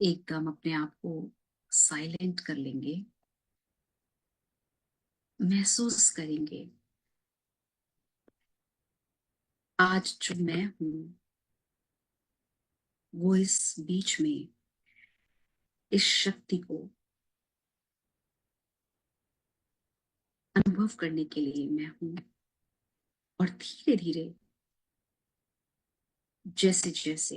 एकदम अपने आप को साइलेंट कर लेंगे, महसूस करेंगे आज जो मैं हूं वो इस बीच में इस शक्ति को अनुभव करने के लिए मैं हूं। और धीरे धीरे जैसे जैसे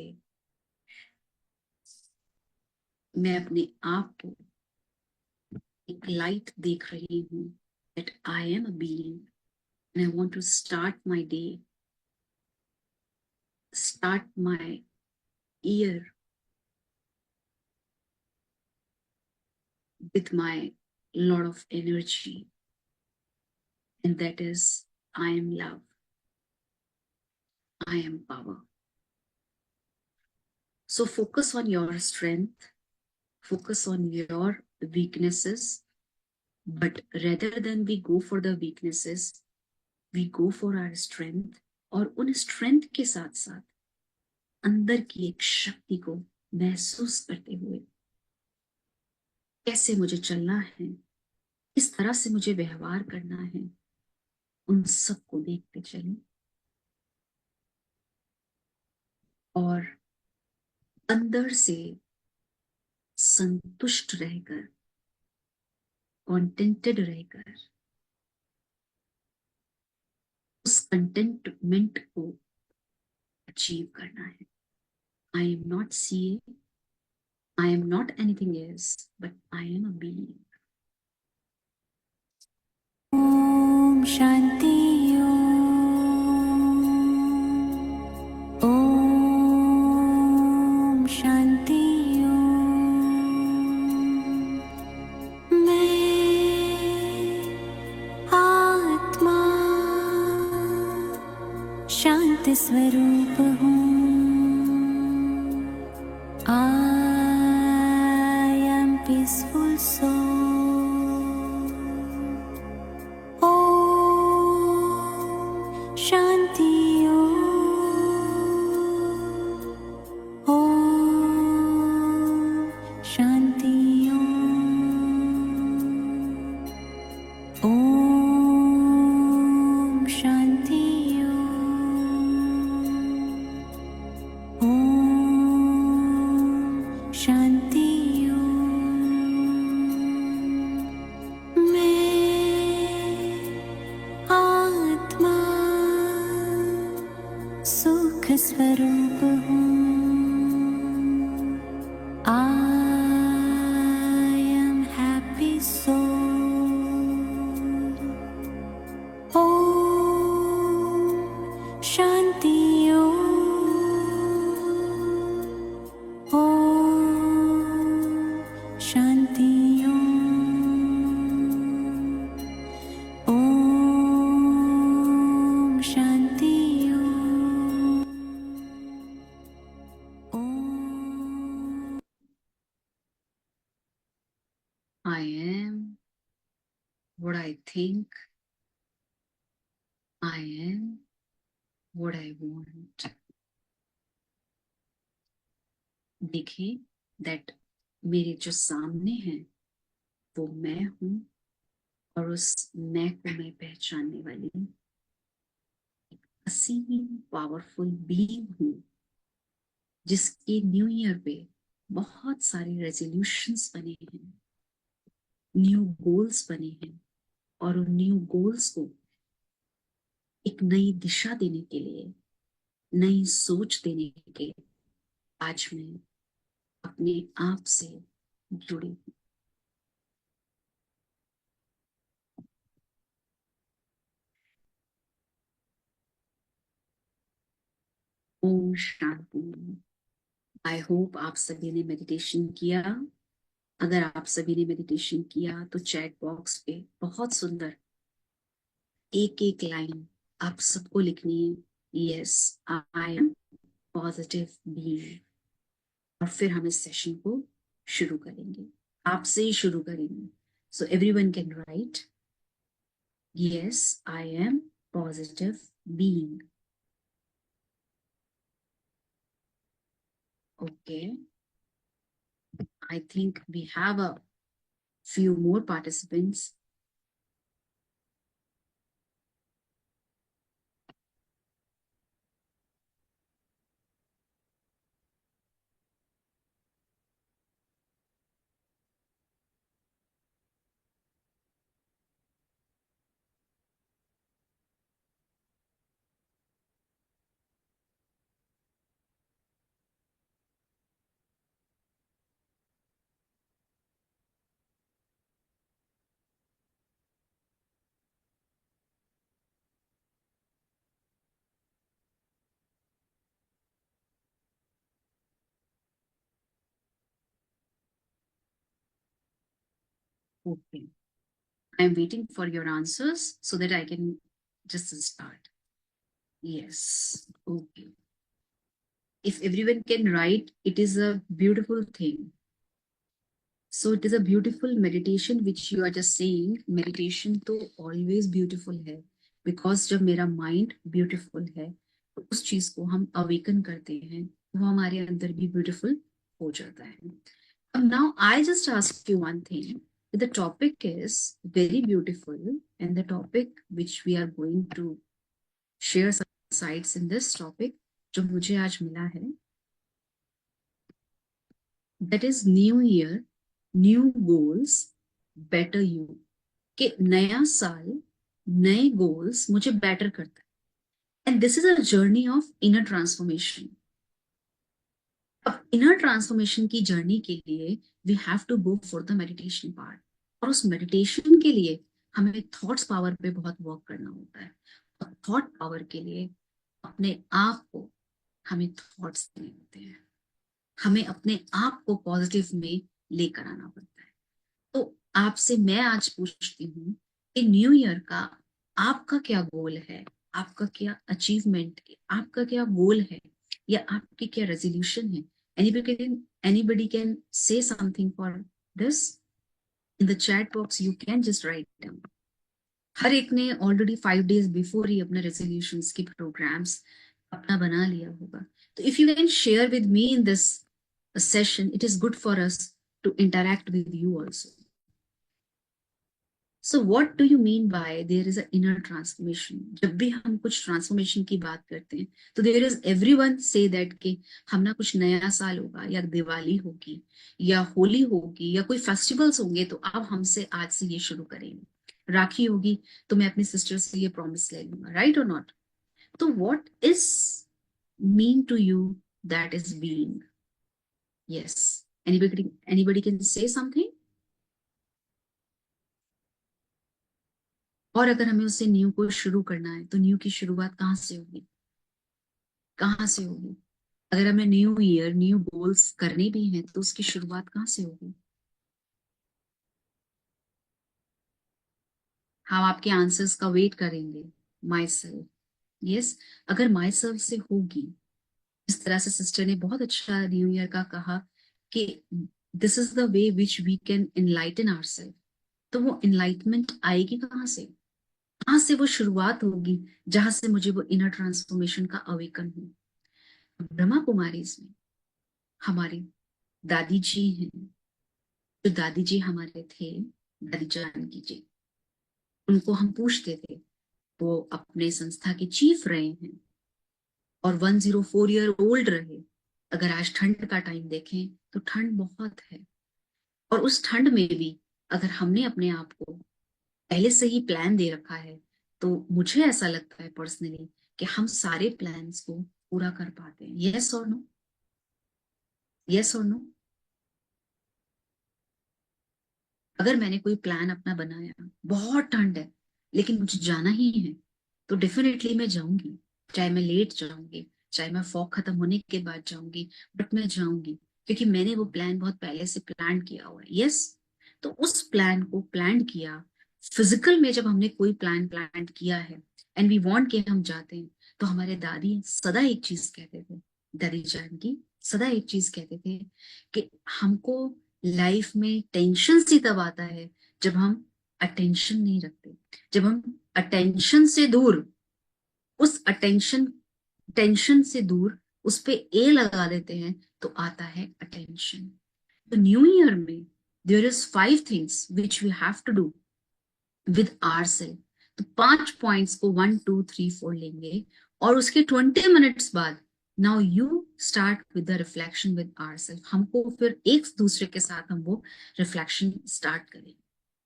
मैं अपने आप को एक लाइट देख रही हूं, that I am a being and I want to start my day, start my year with my lot of energy, and that is I am love, I am power. So focus on your strength, focus on your weaknesses, but rather than we go for the weaknesses, we go for our strength. और उन strength के साथ साथ अंदर की एक शक्ति को महसूस करते हुए कैसे मुझे चलना है, किस तरह से मुझे व्यवहार करना है, उन सबको देखते चलें और अंदर से संतुष्ट रहकर, कॉन्टेंटेड रहकर उस कंटेंटमेंट को अचीव करना है। I am not CA, I am not anything else, but I am a being. Om Shanti Om Shanti मैं आत्मा शांति स्वरूप हूँ। I am peaceful soul. Om Shanti Om Shanti Om Shanti Om Shanti मैं आत्मा सुख स्वरूप हूँ। I am happy soul. Om Shanti Om Shanti Om Shanti Om. I am what I think. I am what I want. देखिए that मेरे जो सामने है वो मैं हूँ और उस मैं को मैं पहचानने वाली असीम पावरफुल बीइंग हूँ जिसके न्यू ईयर पे बहुत सारे रेजोल्यूशंस बने हैं, न्यू गोल्स बने हैं और उन न्यू गोल्स को एक नई दिशा देने के लिए, नई सोच देने के लिए आज मैं अपने आप से जुड़ी हूँ। ओम शांति। आई होप आप सभी ने मेडिटेशन किया। अगर आप सभी ने मेडिटेशन किया तो चैट बॉक्स पे बहुत सुंदर एक एक लाइन आप सबको लिखनी है, yes I am positive being. और फिर हम इस सेशन को शुरू करेंगे, आपसे ही शुरू करेंगे। So everyone can write yes I am positive being. Okay, I think we have a few more participants. Okay. I'm waiting for your answers so that I can just start. Yes. Okay. If everyone can write, it is a beautiful thing. So it is a beautiful meditation which you are just saying. Meditation तो always beautiful है, because जब मेरा mind beautiful है तो उस चीज को हम awaken करते हैं, वो हमारे अंदर भी beautiful हो जाता है. Now I just ask you one thing. The topic is very beautiful, and the topic which we are going to share some insights in this topic जो मुझे आज मिला है, that is New Year, New Goals, Better You. कि नया साल नए goals मुझे बेटर करता है, and this is a journey of inner transformation. अब इनर ट्रांसफॉर्मेशन की जर्नी के लिए we have to go for the meditation part, और उस मेडिटेशन के लिए हमें थॉट्स पावर पे बहुत वर्क करना होता है. और थॉट पावर के लिए अपने आप को हमें थॉट्स देने होते हैं, हमें अपने आप को पॉजिटिव में लेकर आना पड़ता है. तो आपसे मैं आज पूछती हूँ कि न्यू ईयर का आपका क्या गोल है, आपका क्या अचीवमेंट, आपका क्या गोल है, या आपकी क्या रेजोल्यूशन है. Anybody can say something for this in the chat box. You can just write down. हर एक ने ऑलरेडी 5 days बिफोर ही अपने रेजोल्यूशन के प्रोग्राम्स अपना बना लिया होगा. तो if you can share with me in this session, it is good for us to interact with you also. So what do you mean by there is an inner transformation? जब भी हम कुछ transformation की बात करते हैं तो there is everyone say that कि हम ना कुछ नया साल होगा, या दिवाली होगी, या होली होगी, या कोई फेस्टिवल्स होंगे तो आप हमसे आज से ये शुरू करेंगे. राखी होगी तो मैं अपनी सिस्टर से ये प्रॉमिस ले लूंगा, राइट और नॉट? तो what is mean to you that is being? Yes. Anybody can say something? और अगर हमें उससे न्यू को शुरू करना है तो न्यू की शुरुआत कहाँ से होगी, कहाँ से होगी? अगर हमें न्यू ईयर न्यू गोल्स करने भी हैं तो उसकी शुरुआत कहाँ से होगी? हम आपके आंसर्स का वेट करेंगे. My self. यस. अगर माई सेल्फ से होगी, इस तरह से सिस्टर ने बहुत अच्छा न्यू ईयर का कहा कि this is the way which we can enlighten our. तो वो इनलाइटमेंट आएगी कहाँ से? कहाँ से वो शुरुआत होगी जहां से मुझे वो इनर ट्रांसफॉर्मेशन का अवेकन हो. ब्रह्मा कुमारी में हमारी दादी जी हैं, जो दादी जी हमारे थे, दादी जानकी जी, उनको हम पूछते थे. वो अपने संस्था के चीफ रहे हैं और 104 ईयर ओल्ड रहे. अगर आज ठंड का टाइम देखें तो ठंड बहुत है, और उस ठंड में भी अगर हमने अपने आप को पहले से ही प्लान दे रखा है तो मुझे ऐसा लगता है पर्सनली कि हम सारे प्लान्स को पूरा कर पाते हैं. यस और नो? यस और नो? अगर मैंने कोई प्लान अपना बनाया, बहुत ठंड है लेकिन मुझे जाना ही है, तो डेफिनेटली मैं जाऊंगी. चाहे मैं लेट जाऊंगी, चाहे मैं फॉग खत्म होने के बाद जाऊंगी, बट मैं जाऊंगी, क्योंकि मैंने वो प्लान बहुत पहले से प्लान किया हुआ है. यस. तो उस प्लान को प्लान किया फिजिकल में, जब हमने कोई प्लान किया है एंड वी वांट कि हम जाते हैं, तो हमारे दादी सदा एक चीज कहते थे, दादी जान की सदा एक चीज कहते थे कि हमको लाइफ में टेंशन ही तब आता है जब हम अटेंशन नहीं रखते. जब हम अटेंशन से दूर, उस टेंशन से दूर उस पे ए लगा देते हैं तो आता है अटेंशन. तो न्यू ईयर में there is 5 things which we have to do with ourself. तो 5 पॉइंट्स को 1 2 3 4 लेंगे और उसके 20 मिनट्स बाद now you start with the reflection with ourselves. हमको फिर एक दूसरे के साथ हम वो रिफ्लेक्शन स्टार्ट करेंगे।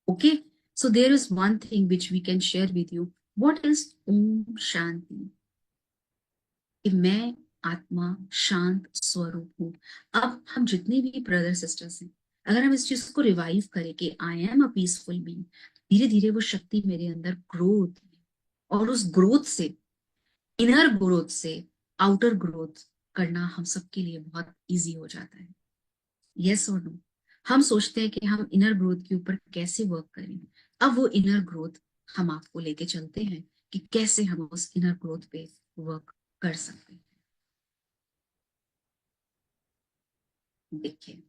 Okay, so there is one thing which we can share with you. What is Om Shanti? कि मैं आत्मा शांत स्वरूप हूं। अब हम जितने भी ब्रदर सिस्टर्स हैं, अगर हम इस चीज को रिवाइव करें कि आई एम अ पीसफुल बीइंग, धीरे धीरे वो शक्ति मेरे अंदर ग्रो होती है और उस ग्रोथ से, इनर ग्रोथ से आउटर ग्रोथ करना हम सबके लिए बहुत इजी हो जाता है। यस और नो? हम सोचते हैं कि हम इनर ग्रोथ के ऊपर कैसे वर्क करें। अब वो इनर ग्रोथ हम आपको लेके चलते हैं कि कैसे हम उस इनर ग्रोथ पे वर्क कर सकते हैं। देखिए,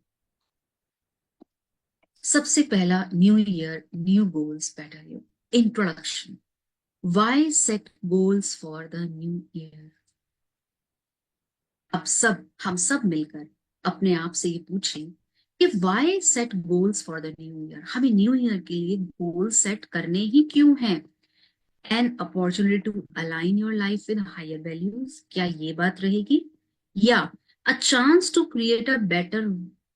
सबसे पहला, new year new goals better you. Introduction. Why set goals for the new year? अब हम सब मिलकर अपने आप से ये पूछें कि why set goals for the new year? हमें न्यू ईयर के लिए गोल सेट करने ही क्यों हैं? An opportunity to align your life with higher values, क्या ये बात रहेगी? या a chance to create a better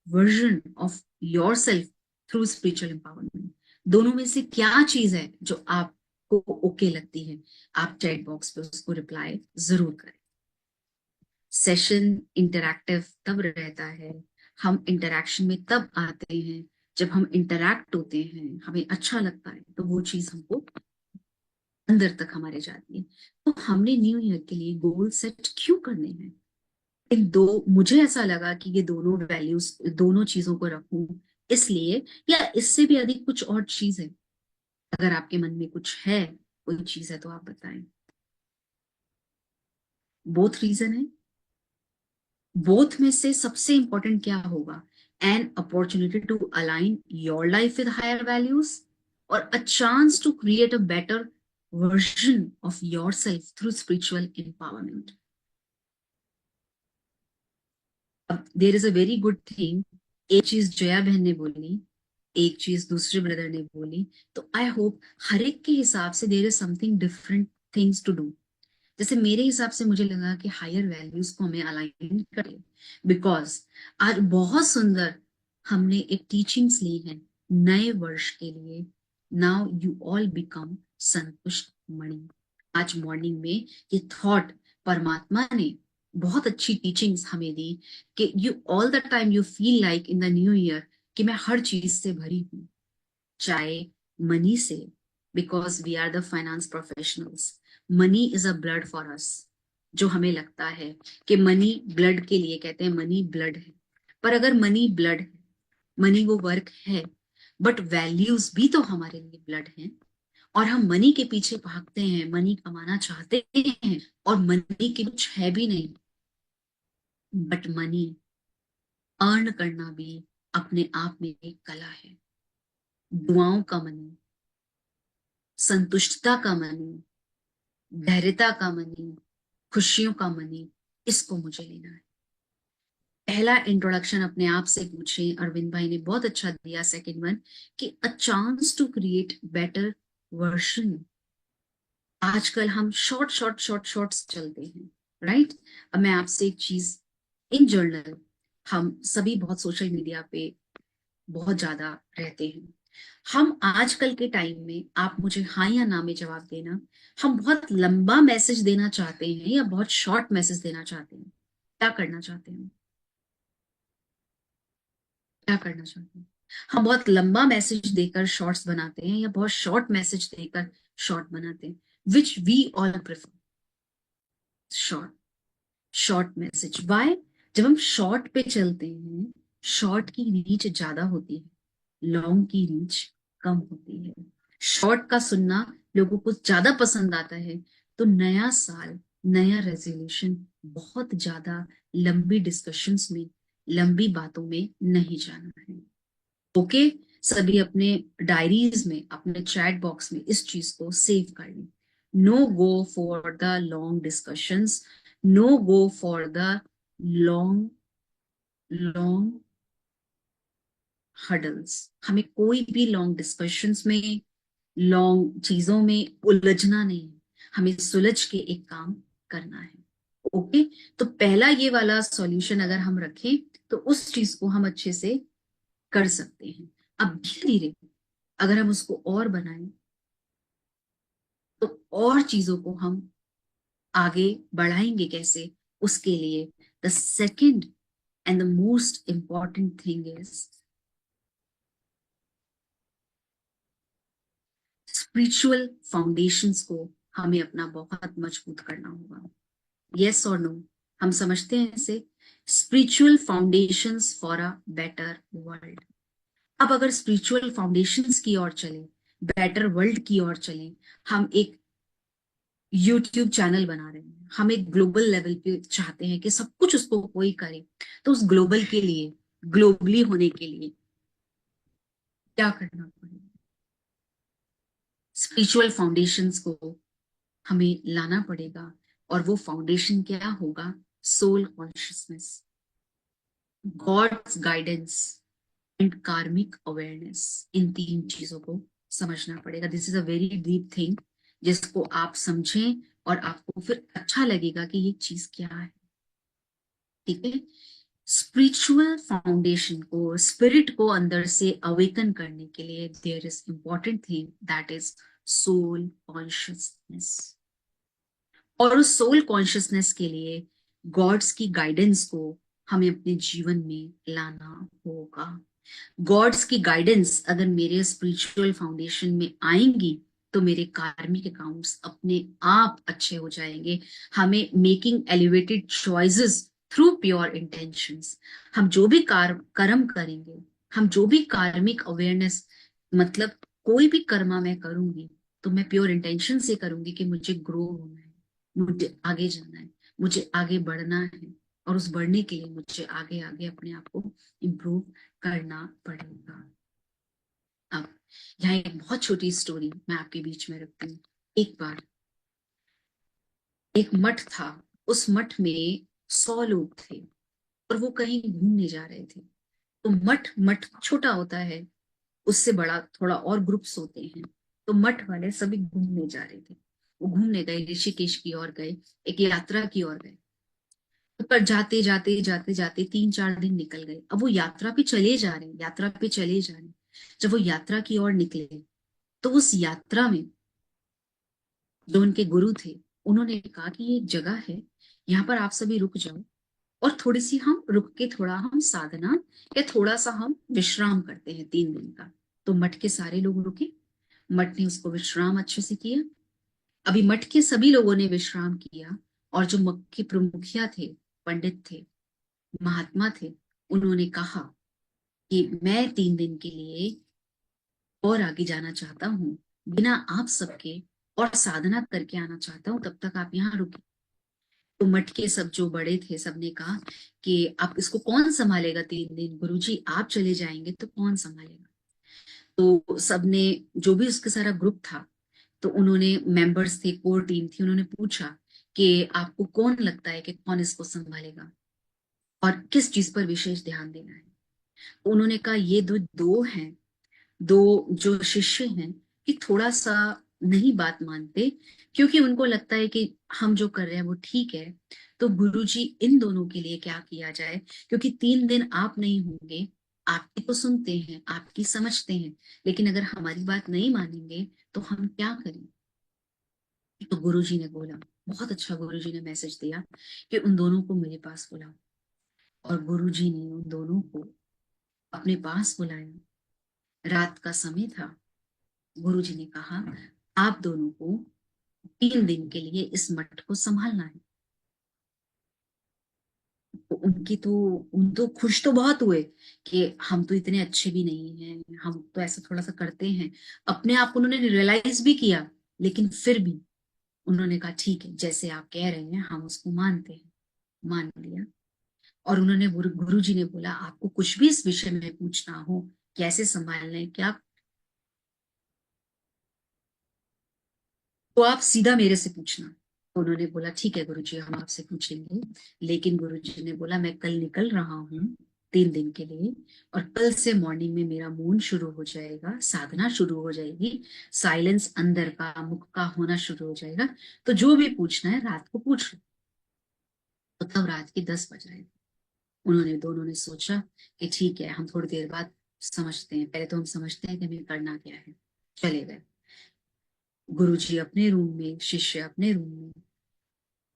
version of your self through spiritual empowerment? दोनों में से क्या चीज है जो आपको ओके लगती है? आप चैट बॉक्स पे उसको रिप्लाई जरूर करें। सेशन इंटरैक्टिव तब रहता है, हम इंटरैक्शन में तब आते हैं जब हम इंटरैक्ट होते हैं, हमें अच्छा लगता है, तो वो चीज हमको अंदर तक हमारे जाती है। तो हमने न्यू ईयर के लिए गोल सेट क्यों करने हैं? इन दो, मुझे ऐसा लगा कि ये दोनों वैल्यूज, दोनों चीजों को रखूं इसलिए, या इससे भी अधिक कुछ और चीज है? अगर आपके मन में कुछ है, कोई चीज है, तो आप बताएं। बोथ रीजन है। बोथ में से सबसे इंपॉर्टेंट क्या होगा? An opportunity to align your life with higher values, और a chance to create a better version of your self through spiritual empowerment. अब there is a very good thing, एक चीज जया बहन ने बोली, एक चीज दूसरे ब्रदर ने बोली, तो आई होप हर एक के हिसाब से there is something different things to do. जैसे मेरे हिसाब से मुझे लगा कि हायर वैल्यूज को हमें अलाइन करें, बिकॉज आज बहुत सुंदर हमने एक टीचिंग्स ली है नए वर्ष के लिए। नाउ यू ऑल बिकम संतुष्ट मणि। आज मॉर्निंग में ये थॉट परमात्मा ने बहुत अच्छी टीचिंग्स हमें दी कि you all the time you feel like in the new year कि मैं हर चीज से भरी हूँ, चाहे मनी से, because we are the finance professionals. Money is a blood for us. जो हमें लगता है कि मनी ब्लड के लिए, कहते हैं मनी ब्लड है, पर अगर मनी ब्लड है, मनी वो वर्क है, बट वैल्यूज भी तो हमारे लिए ब्लड हैं। और हम मनी के पीछे भागते हैं, मनी कमाना चाहते हैं, और मनी के कुछ है भी नहीं, बट मनी अर्न करना भी अपने आप में एक कला है। दुआओं का मनी, संतुष्टता का मनी, धैर्यता का मनी, खुशियों का मनी, इसको मुझे लेना है। पहला इंट्रोडक्शन अपने आप से पूछें, अरविंद भाई ने बहुत अच्छा दिया सेकंड वन, कि a chance to create better version. आजकल हम शॉर्ट्स चलते हैं, राइट? अब मैं आपसे एक चीज, इन जर्नल हम सभी बहुत सोशल मीडिया पे बहुत ज्यादा रहते हैं। हम आजकल के टाइम में, आप मुझे हाँ या ना में जवाब देना, हम बहुत लंबा मैसेज देना चाहते हैं या बहुत शॉर्ट मैसेज देना चाहते हैं? क्या करना चाहते हैं? क्या करना चाहते हैं? हम बहुत लंबा मैसेज देकर शॉर्ट्स बनाते हैं या बहुत शॉर्ट मैसेज देकर शॉर्ट बनाते हैं? Which we all prefer? Short. Short message. Why? जब हम शॉर्ट पे चलते हैं, शॉर्ट की रीच ज्यादा होती है, लॉन्ग की रीच कम होती है। शॉर्ट का सुनना लोगों को ज्यादा पसंद आता है। तो नया साल, नया रेजोल्यूशन, बहुत ज्यादा लंबी डिस्कशंस में, लंबी बातों में नहीं जाना है। ओके, सभी अपने डायरीज में, अपने चैट बॉक्स में इस चीज को सेव कर लें। No go for the long discussions, no go for the long long huddles. हमें कोई भी लॉन्ग डिस्कशंस में, लॉन्ग चीजों में उलझना नहीं है, हमें सुलझ के एक काम करना है। ओके, तो पहला ये वाला सॉल्यूशन अगर हम रखें तो उस चीज को हम अच्छे से कर सकते हैं। अब धीरे धीरे अगर हम उसको और बनाएं तो और चीजों को हम आगे बढ़ाएंगे कैसे, उसके लिए the second and the most important thing is spiritual foundations को हमें अपना बहुत मजबूत करना होगा। यस और नो, हम समझते हैं इसे, spiritual foundations for a better world. अब अगर स्पिरिचुअल फाउंडेशंस की ओर चले, बेटर वर्ल्ड की ओर चले, हम एक यूट्यूब चैनल बना रहे हैं, हम एक ग्लोबल लेवल पे चाहते हैं कि सब कुछ उसको कोई करे, तो उस ग्लोबल के लिए, ग्लोबली होने के लिए क्या करना पड़ेगा? स्पिरिचुअल फाउंडेशंस को हमें लाना पड़ेगा। और वो फाउंडेशन क्या होगा? Soul consciousness, God's guidance and karmic awareness. इन तीन चीजों को समझना पड़ेगा। This is a very deep thing, जिसको आप समझें और आपको फिर अच्छा लगेगा कि ये चीज क्या है। ठीक है, स्पिरिचुअल फाउंडेशन को, स्पिरिट को अंदर से अवेकन करने के लिए there is important thing, that is soul consciousness. और उस सोल कॉन्शियसनेस के लिए गॉड्स की गाइडेंस को हमें अपने जीवन में लाना होगा। गॉड्स की गाइडेंस अगर मेरे स्पिरिचुअल फाउंडेशन में आएंगी तो मेरे कार्मिक अकाउंट्स अपने आप अच्छे हो जाएंगे। हमें making elevated choices through pure intentions, हम जो भी कर्म करेंगे, हम जो भी कार्मिक अवेयरनेस, मतलब कोई भी कर्मा मैं करूंगी तो मैं प्योर इंटेंशन से करूंगी कि मुझे ग्रो होना है, मुझे आगे जाना है, मुझे आगे बढ़ना है। और उस बढ़ने के लिए मुझे आगे आगे अपने आप को इम्प्रूव करना पड़ेगा। अब यहाँ एक बहुत छोटी स्टोरी मैं आपके बीच में रखती हूँ। एक बार एक मठ था, उस मठ में 100 लोग थे और वो कहीं घूमने जा रहे थे। तो मठ मठ छोटा होता है, उससे बड़ा थोड़ा और ग्रुप्स होते हैं। तो मठ वाले सभी घूमने जा रहे थे। वो घूमने गए, ऋषिकेश की ओर गए, एक यात्रा की ओर गए। पर जाते जाते जाते जाते 3-4 दिन निकल गए। अब वो यात्रा पे चले जा रहे हैं, यात्रा पे चले जा रहे हैं। जब वो यात्रा की ओर निकले तो उस यात्रा में जो उनके गुरु थे, उन्होंने कहा कि ये एक जगह है, यहाँ पर आप सभी रुक जाओ और थोड़ी सी हम रुक के थोड़ा हम साधना या थोड़ा सा हम विश्राम करते हैं 3 दिन का। तो मठ के सारे लोग रुके, मठ ने उसको विश्राम अच्छे से किया। अभी मठ के सभी लोगों ने विश्राम किया और जो मठ के प्रमुखिया थे, पंडित थे, महात्मा थे, उन्होंने कहा कि मैं 3 दिन के लिए और आगे जाना चाहता हूँ, बिना आप सबके, और साधना करके आना चाहता हूँ, तब तक आप यहाँ रुके। तो मठ के सब जो बड़े थे, सबने कहा कि आप इसको कौन संभालेगा 3 दिन, गुरुजी आप चले जाएंगे तो कौन संभालेगा? तो सबने, जो भी उसके सारा ग्रुप था, तो उन्होंने, मेंबर्स थे, कोर टीम थी, उन्होंने पूछा कि आपको कौन लगता है कि कौन इसको संभालेगा और किस चीज पर विशेष ध्यान देना है? तो उन्होंने कहा ये दो दो हैं, दो जो शिष्य हैं कि थोड़ा सा नहीं बात मानते, क्योंकि उनको लगता है कि हम जो कर रहे हैं वो ठीक है। तो गुरुजी इन दोनों के लिए क्या किया जाए, क्योंकि 3 दिन आप नहीं होंगे, आपकी तो सुनते हैं, आपकी समझते हैं, लेकिन अगर हमारी बात नहीं मानेंगे तो हम क्या करें? तो गुरुजी ने बोला, बहुत अच्छा, गुरुजी ने मैसेज दिया कि उन दोनों को मेरे पास बुलाओ। और गुरुजी ने उन दोनों को अपने पास बुलाया। रात का समय था। गुरुजी ने कहा आप दोनों को 3 दिन के लिए इस मठ को संभालना है। तो उनकी तो, उन तो खुश तो बहुत हुए कि हम तो इतने अच्छे भी नहीं हैं, हम तो ऐसा थोड़ा सा करते हैं, अपने आप को उन्होंने रियलाइज भी किया। लेकिन फिर भी उन्होंने कहा ठीक है, जैसे आप कह रहे हैं हम उसको मानते हैं। मान लिया। और उन्होंने, गुरु जी ने बोला आपको कुछ भी इस विषय में पूछना हो, कैसे संभालना है क्या, तो आप सीधा मेरे से पूछना। तो उन्होंने बोला ठीक है गुरुजी, हम आपसे पूछेंगे। लेकिन गुरुजी ने बोला मैं कल निकल रहा हूँ 3 दिन के लिए, और कल से मॉर्निंग में मेरा मून शुरू हो जाएगा, साधना शुरू हो जाएगी, साइलेंस अंदर का मुख का होना शुरू हो जाएगा। तो जो भी पूछना है रात को पूछ लो। तो तब रात के 10 बज रहे थे। उन्होंने दोनों ने सोचा कि ठीक है, हम थोड़ी देर बाद समझते हैं, पहले तो हम समझते हैं कि हमें करना क्या है। चले गए गुरुजी अपने रूम में, शिष्य अपने रूम में।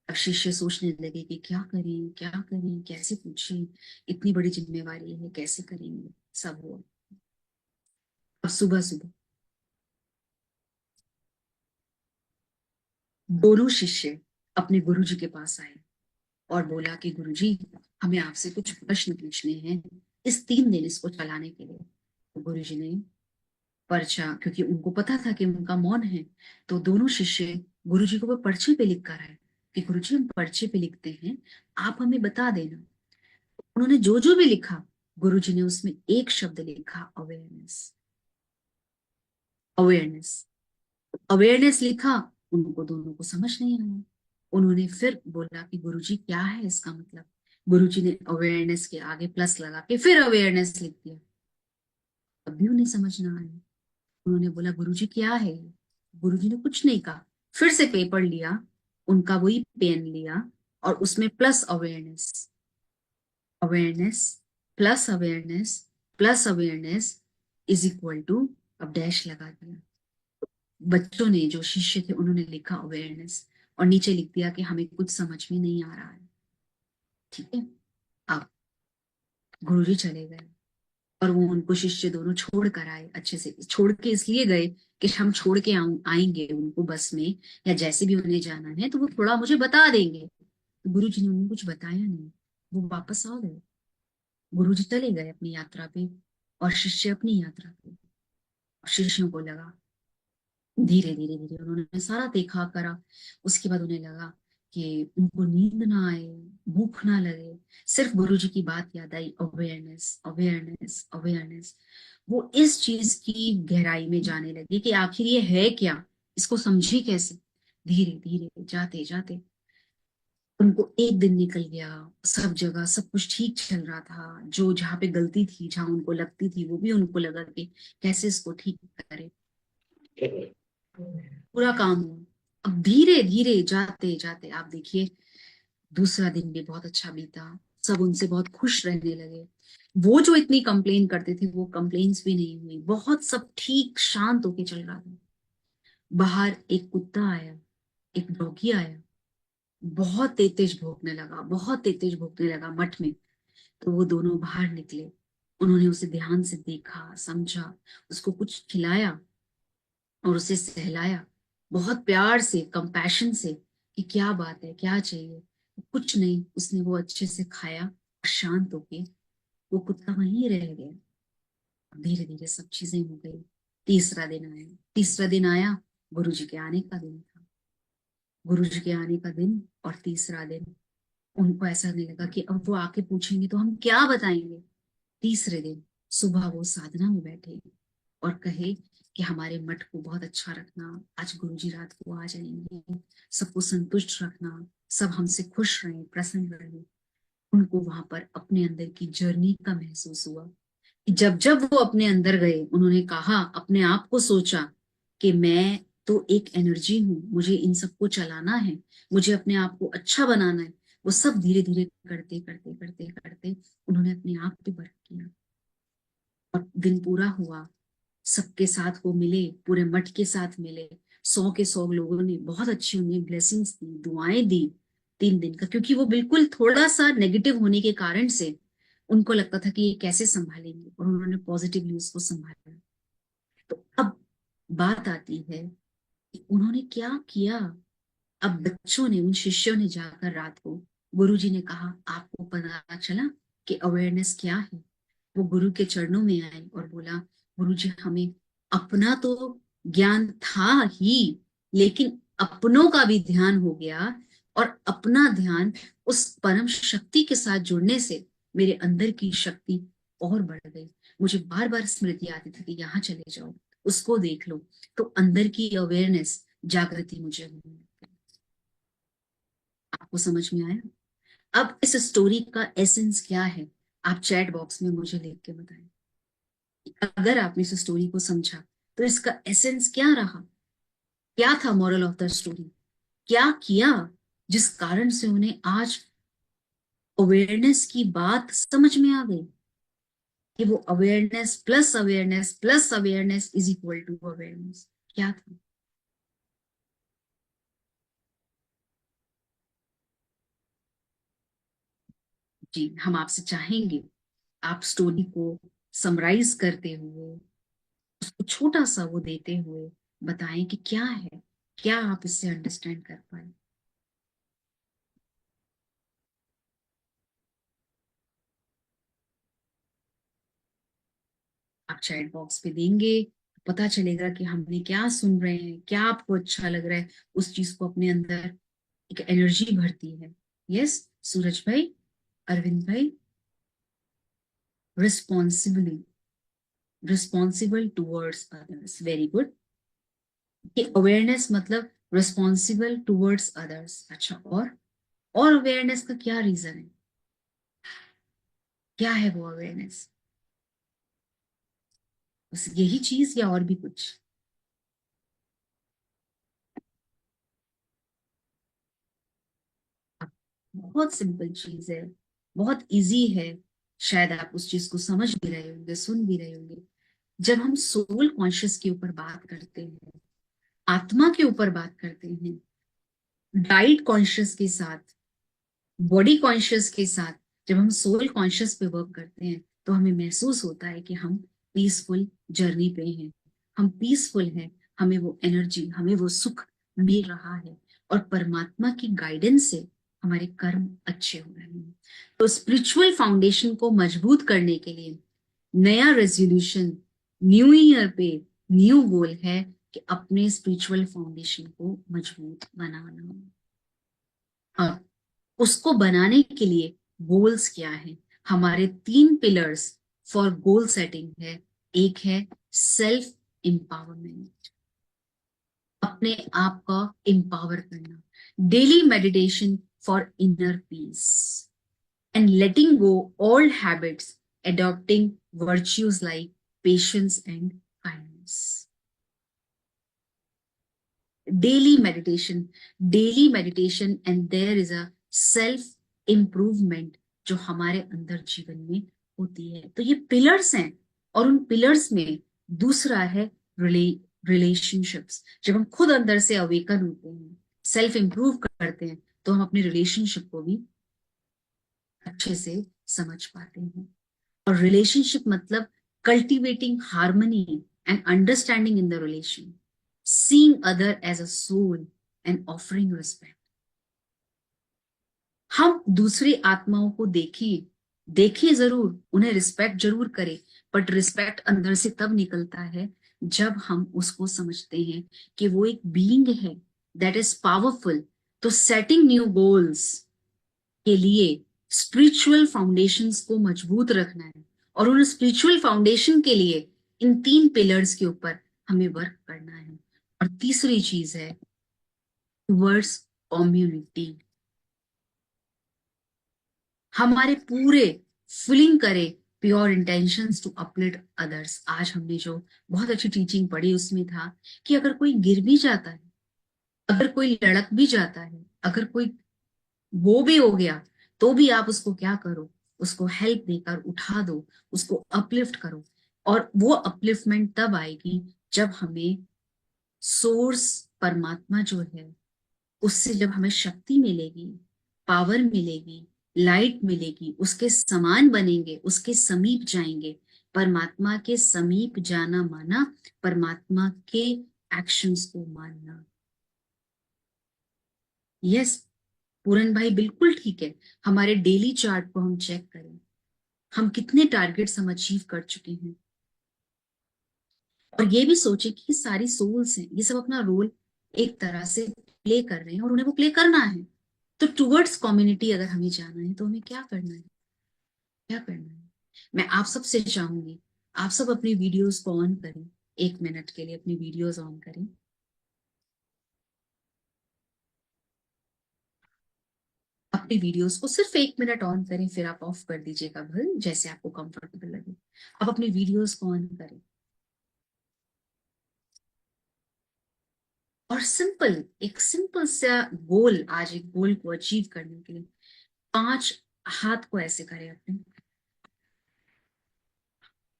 अब शिष्य सोचने लगे कि क्या करें, क्या करें, कैसे पूछें, इतनी बड़ी जिम्मेवारी है, कैसे करेंगे। सब हुआ। अब सुबह सुबह दोनों शिष्य अपने गुरुजी के पास आए और बोला कि गुरुजी, हमें आपसे कुछ प्रश्न पूछने हैं इस 3 दिन इसको चलाने के लिए। तो गुरुजी ने पर्चा, क्योंकि उनको पता था कि उनका मौन है, तो दोनों शिष्य गुरुजी को वो पर्चे पे लिख कर आए कि गुरुजी, हम पर्चे पे लिखते हैं, आप हमें बता देना। उन्होंने जो जो भी लिखा, गुरुजी ने उसमें एक शब्द लिखा, अवेयरनेस। अवेयरनेस, अवेयरनेस लिखा। उनको दोनों को समझ नहीं आया। उन्होंने फिर बोला कि गुरुजी क्या है इसका मतलब। गुरुजी ने अवेयरनेस के आगे प्लस लगा के फिर अवेयरनेस लिख दिया। तब भी उन्हें समझ ना आया। उन्होंने बोला गुरुजी क्या है ये? गुरुजी ने कुछ नहीं कहा। फिर से पेपर लिया, उनका वही पेन लिया और उसमें plus awareness, awareness plus awareness plus awareness is equal to, अब डैश लगा दिया। बच्चों ने, जो शिष्य थे, उन्होंने लिखा अवेयरनेस और नीचे लिख दिया कि हमें कुछ समझ में नहीं आ रहा है। ठीक है। अब गुरुजी चले गए और वो उनको शिष्य दोनों छोड़ कर आए। अच्छे से छोड़ के इसलिए गए कि हम छोड़ के आएंगे उनको बस में, या जैसे भी उन्हें जाना है तो वो थोड़ा मुझे बता देंगे। तो गुरुजी ने उन्हें कुछ बताया नहीं, वो वापस आ गए। गुरुजी चले गए अपनी यात्रा पे और शिष्य अपनी यात्रा पे। शिष्यों को लगा, धीरे धीरे धीरे उन्होंने सारा देखा करा। उसके बाद उन्हें लगा कि उनको नींद ना आए, भूख ना लगे, सिर्फ गुरुजी की बात याद आई, अवेयरनेस अवेयरनेस अवेयरनेस। वो इस चीज की गहराई में जाने लगे कि आखिर ये है क्या, इसको समझे कैसे। धीरे धीरे जाते जाते उनको एक दिन निकल गया, सब जगह सब कुछ ठीक चल रहा था। जो जहाँ पे गलती थी, जहाँ उनको लगती थी, वो भी उनको लगा कि कैसे इसको ठीक करे। पूरा काम हुआ। अब धीरे धीरे जाते जाते आप देखिए, दूसरा दिन भी बहुत अच्छा बीता। सब उनसे बहुत खुश रहने लगे। वो जो इतनी कंप्लेन करते थे, वो कंप्लेन्स भी नहीं हुई। बहुत सब ठीक शांत होके चल रहा था। बाहर एक कुत्ता आया, एक डॉगी आया, बहुत तेज तेज भौंकने लगा, बहुत तेज तेज भौंकने लगा मठ में। तो वो दोनों बाहर निकले। उन्होंने उसे ध्यान से देखा, समझा, उसको कुछ खिलाया और उसे सहलाया, बहुत प्यार से, कंपैशन से, कि क्या बात है, क्या चाहिए। कुछ नहीं, उसने वो अच्छे से खाया और शांत होके वो कुत्ता वहीं रह गया। धीरे धीरे सब चीजें हो गई। तीसरा दिन आया। तीसरा दिन आया, गुरुजी के आने का दिन था। गुरुजी के आने का दिन और तीसरा दिन, उनको ऐसा नहीं लगा कि अब वो आके पूछेंगे तो हम क्या बताएंगे। तीसरे दिन सुबह वो साधना में बैठे और कहे कि हमारे मठ को बहुत अच्छा रखना, आज गुरुजी रात को आ जाएंगे, सबको संतुष्ट रखना, सब हमसे खुश रहें, प्रसन्न रहें। उनको वहां पर अपने अंदर की जर्नी का महसूस हुआ। जब जब वो अपने अंदर गए, उन्होंने कहा, अपने आप को सोचा कि मैं तो एक एनर्जी हूं, मुझे इन सबको चलाना है, मुझे अपने आप को अच्छा बनाना है। वो सब धीरे धीरे करते करते करते करते उन्होंने अपने आप पे वर्क किया और दिन पूरा हुआ। सबके साथ वो मिले, पूरे मठ के साथ मिले। 100 के 100 लोगों ने बहुत अच्छी उन्हें ब्लेसिंग्स दी, दुआएं दी 3 दिन का। क्योंकि वो बिल्कुल थोड़ा सा नेगेटिव होने के कारण से उनको लगता था कि ये कैसे संभालेंगे, और उन्होंने पॉजिटिवली उसको संभाला। तो अब बात आती है कि उन्होंने क्या किया। अब बच्चों ने, उन शिष्यों ने जाकर रात को, गुरुजी ने कहा, आपको पता चला कि अवेयरनेस क्या है? वो गुरु के चरणों में आए और बोला, गुरुजी, हमें अपना तो ज्ञान था ही, लेकिन अपनों का भी ध्यान हो गया, और अपना ध्यान उस परम शक्ति के साथ जुड़ने से मेरे अंदर की शक्ति और बढ़ गई। मुझे बार बार स्मृति आती थी कि यहाँ चले जाओ, उसको देख लो, तो अंदर की अवेयरनेस, जागृति मुझे होने लगी। आपको समझ में आया? अब इस स्टोरी का एसेंस क्या है आप चैट बॉक्स में मुझे लिख के बताएं अगर आपने इस स्टोरी को समझा तो इसका एसेंस क्या रहा, क्या था मॉरल ऑफ द स्टोरी, क्या किया जिस कारण से उन्हें आज अवेयरनेस की बात समझ में आ गई कि वो awareness plus awareness plus awareness is equal to awareness, क्या था। जी हम आपसे चाहेंगे आप स्टोरी को समराइज करते हुए, उसको छोटा सा वो देते हुए बताएं कि क्या है, क्या आप इससे अंडरस्टैंड कर पाए। आप चैट बॉक्स पे देंगे, पता चलेगा कि हमने क्या सुन रहे हैं, क्या आपको अच्छा लग रहा है, उस चीज को अपने अंदर एक एनर्जी भरती है। यस सूरज भाई, अरविंद भाई, responsibly, responsible towards others, very good. ये अवेयरनेस मतलब रिस्पॉन्सिबल टूवर्ड्स अदर्स। अच्छा और अवेयरनेस का क्या रीजन है, क्या है वो अवेयरनेस, बस यही चीज या और भी कुछ। बहुत सिंपल चीज है, बहुत इजी है, शायद आप उस चीज को समझ भी रहे होंगे, सुन भी रहे होंगे। जब हम सोल कॉन्शियस के ऊपर बात करते हैं, आत्मा के ऊपर बात करते हैं, डाइट कॉन्शियस के साथ, बॉडी कॉन्शियस के साथ, जब हम सोल कॉन्शियस पे वर्क करते हैं तो हमें महसूस होता है कि हम पीसफुल जर्नी पे हैं, हम पीसफुल हैं, हमें वो एनर्जी, हमें वो सुख मिल रहा है और परमात्मा की गाइडेंस से हमारे कर्म अच्छे हो रहे हैं। तो स्पिरिचुअल फाउंडेशन को मजबूत करने के लिए नया रेजोल्यूशन, न्यू ईयर पे न्यू गोल है कि अपने स्पिरिचुअल फाउंडेशन को मजबूत बनाना। हाँ, उसको बनाने के लिए गोल्स क्या है, हमारे 3 पिलर्स फॉर गोल सेटिंग है। एक है सेल्फ एम्पावरमेंट, अपने आप का एम्पावर करना, daily meditation for inner peace and letting go old habits, adopting virtues like patience and kindness. Daily meditation and there is a self improvement जो हमारे अंदर जीवन में होती है। तो ये पिलर्स हैं और उन पिलर्स में दूसरा है रिलेशनशिप्स। जब हम खुद अंदर से अवेकन होते हैं, सेल्फ इम्प्रूव करते हैं, तो हम अपने रिलेशनशिप को भी अच्छे से समझ पाते हैं। और रिलेशनशिप मतलब cultivating harmony and understanding in the relation, seeing other as a soul and offering respect. हम दूसरी आत्माओं को देखें, देखें जरूर, उन्हें रिस्पेक्ट जरूर करें, बट रिस्पेक्ट अंदर से तब निकलता है जब हम उसको समझते हैं कि वो एक बीइंग है दैट इज पावरफुल। तो सेटिंग न्यू गोल्स के लिए स्पिरिचुअल फाउंडेशंस को मजबूत रखना है और उन स्पिरिचुअल फाउंडेशन के लिए इन 3 पिलर्स के ऊपर हमें वर्क करना है। और तीसरी चीज है टूवर्ड्स कम्युनिटी, हमारे पूरे फीलिंग करे pure intentions to uplift others. आज हमने जो बहुत अच्छी टीचिंग पढ़ी उसमें था कि अगर कोई गिर भी जाता है, अगर कोई लड़क भी जाता है, अगर कोई वो भी हो गया, तो भी आप उसको क्या करो, उसको हेल्प देकर उठा दो, उसको अपलिफ्ट करो। और वो अपलिफ्टमेंट तब आएगी जब हमें सोर्स परमात्मा जो है उससे जब हमें शक्ति मिलेगी, पावर मिलेगी, लाइट मिलेगी, उसके समान बनेंगे, उसके समीप जाएंगे। परमात्मा के समीप जाना माना परमात्मा के एक्शंस को मानना। यस पूरन भाई बिल्कुल ठीक है। हमारे डेली चार्ट को हम चेक करें, हम कितने टारगेट्स हम अचीव कर चुके हैं। और ये भी सोचे कि सारी सोल्स हैं, ये सब अपना रोल एक तरह से प्ले कर रहे हैं और उन्हें वो प्ले करना है। तो टुवर्ड्स कम्युनिटी अगर हमें जाना है तो हमें क्या करना है, क्या करना है। मैं आप सबसे चाहूंगी आप सब अपनी वीडियोस को ऑन करें, 1 मिनट के लिए अपनी वीडियोस ऑन करें। अपनी वीडियोस को सिर्फ 1 मिनट ऑन करें, फिर आप ऑफ कर दीजिएगा भले जैसे आपको कंफर्टेबल लगे। आप अपनी वीडियोस को ऑन करें और एक सिंपल सा गोल, आज एक गोल को अचीव करने के लिए 5 हाथ को ऐसे करें,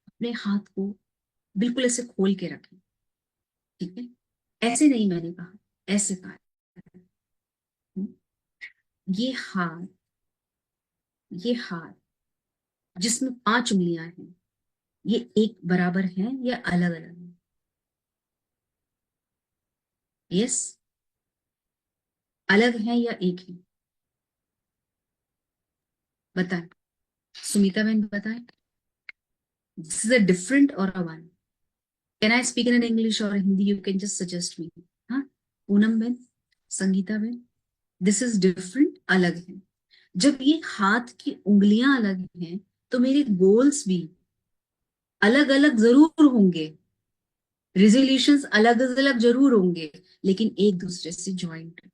अपने हाथ को बिल्कुल ऐसे खोल के रखें, ठीक है? ऐसे नहीं, मैंने कहा ऐसे कहा। ये हाथ, ये हाथ जिसमें 5 उंगलियां हैं, ये एक बराबर हैं या अलग अलग हैं? यस, अलग हैं या एक है? बताएं, सुमिता बहन बताएं। दिस इज अ डिफरेंट और a one? Can I speak in English और Hindi? You can just suggest me. हाँ, पूनम बहन, संगीता बहन, दिस इज डिफरेंट, अलग है। जब ये हाथ की उंगलियां अलग हैं तो मेरे गोल्स भी अलग अलग जरूर होंगे, रिजोल्यूशंस अलग अलग जरूर होंगे, लेकिन एक दूसरे से ज्वाइंट है।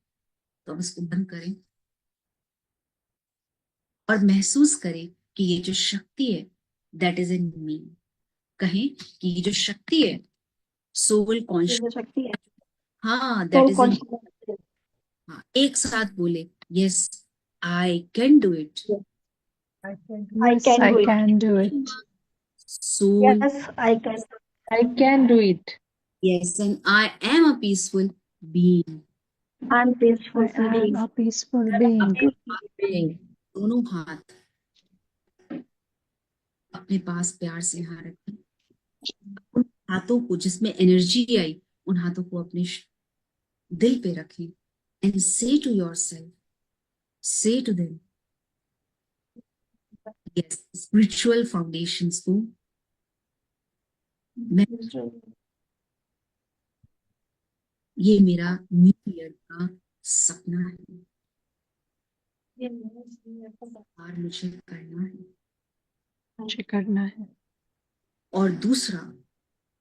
तो अब इसको बंद करें और महसूस करें कि ये जो शक्ति है दैट इज इन मी। कहें कि ये जो शक्ति है सोल कॉन्शियस, शक्ति है, हाँ that soul is in. Conscious. हाँ, एक साथ बोले, yes I can do it. I Yes, can I do it. can do it. Soul, yes I can. I can do it. Yes, and I am a peaceful being. I am peaceful I am being. a peaceful being. दोनों हाथ अपने पास प्यार से यहाँ रखें। उन हाथों को जिसमें एनर्जी आई, उन हाथों को अपने दिल पे रखें and say to yourself, say to them, yes, spiritual foundations को मैं, ये मेरा न्यू ईयर का सपना है और मुझे करना है। मुझे करना है। और दूसरा,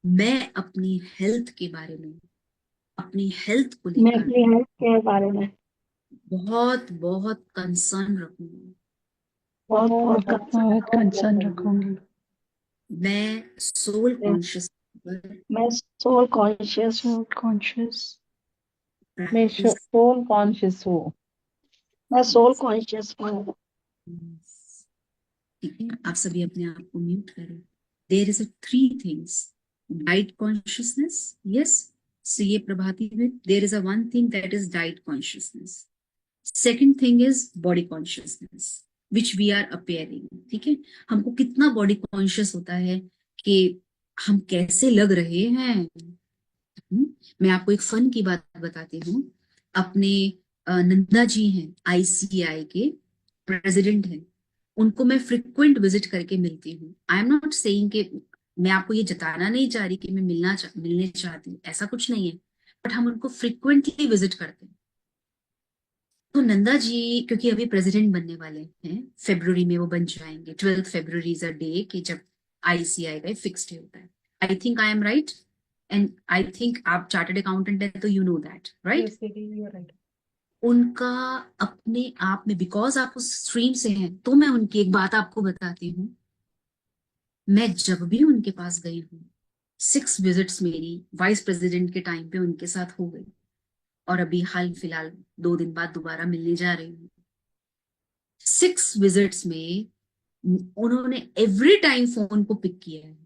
मैं अपनी हेल्थ के बारे में, अपनी हेल्थ को मैं लेकर अपनी हेल्थ के बारे में बहुत बहुत कंसर्न रखूंगी। बहुत बहुत बहुत कंसर्न रखूंगी। मैं सोल कॉन्शियस मैं सोल कॉन्शियस हूँ। Soul conscious. मैं प्रैक्टिस। सोल कॉन्शियस हूँ। मैं सोल कॉन्शियस हूँ। ठीक है, आप सभी अपने आप को म्यूट करें। There is a 3 things, diet consciousness, yes, so ये प्रभाती में there is a 1 thing that is diet consciousness. Second thing is body consciousness which we are appearing. ठीक है, हमको कितना बॉडी कॉन्शियस होता है कि हम कैसे लग रहे हैं। मैं आपको एक फन की बात बताती हूँ। अपने नंदा जी हैं, आईसीआई के प्रेसिडेंट हैं, उनको मैं फ्रिक्वेंट विजिट करके मिलती हूँ। आई एम नॉट सेइंग कि मैं आपको ये जताना नहीं चाह रही कि मैं मिलने चाहती हूँ, ऐसा कुछ नहीं है, बट हम उनको फ्रिक्वेंटली विजिट करते हैं। तो नंदा जी क्योंकि अभी प्रेसिडेंट बनने वाले हैं, फेब्रुवरी में वो बन जाएंगे। 12 फरवरी इज अ डे कि जब आईसीआई का फिक्स्ड डे होता है। I think I am right, and I think आप चार्टर्ड अकाउंटेंट है तो यू नो दैट, राइट? उनका अपने आप में, बिकॉज आप उस स्ट्रीम से हैं, तो मैं उनकी एक बात आपको बताती हूँ। मैं जब भी उनके पास गई हूँ, 6 विजिट्स मेरी वाइस प्रेसिडेंट के टाइम पे उनके साथ हो गई, और अभी हाल फिलहाल 2 दिन बाद दोबारा मिलने जा रही हूँ। 6 विजिट्स में उन्होंने एवरी टाइम फोन को पिक किया है,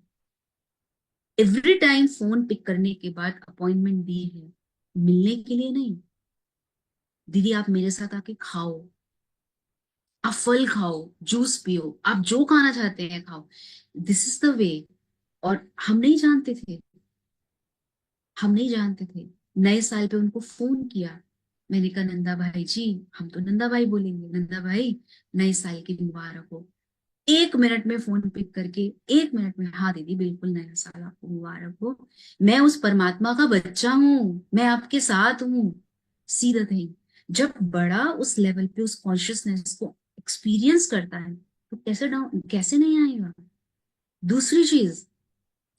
एवरी टाइम फोन पिक करने के बाद अपॉइंटमेंट दी है, मिलने के लिए नहीं। दीदी आप मेरे साथ आके खाओ, आप फल खाओ, जूस पियो, आप जो खाना चाहते हैं खाओ, दिस इज द वे। और हम नहीं जानते थे, हम नहीं जानते थे। नए साल पे उनको फोन किया, मैंने कहा नंदा भाई जी, हम तो नंदा भाई बोलेंगे, नंदा भाई नए साल की मुबारक हो। 1 मिनट में फोन पिक करके, 1 मिनट में, हाँ दीदी बिल्कुल नया साल आपको मुबारक हो, मैं उस परमात्मा का बच्चा हूँ, मैं आपके साथ हूँ। सी द थिंग, जब बड़ा उस लेवल पे उस कॉन्शियसनेस को एक्सपीरियंस करता है तो कैसे डाउन, कैसे नहीं आएगा। दूसरी चीज,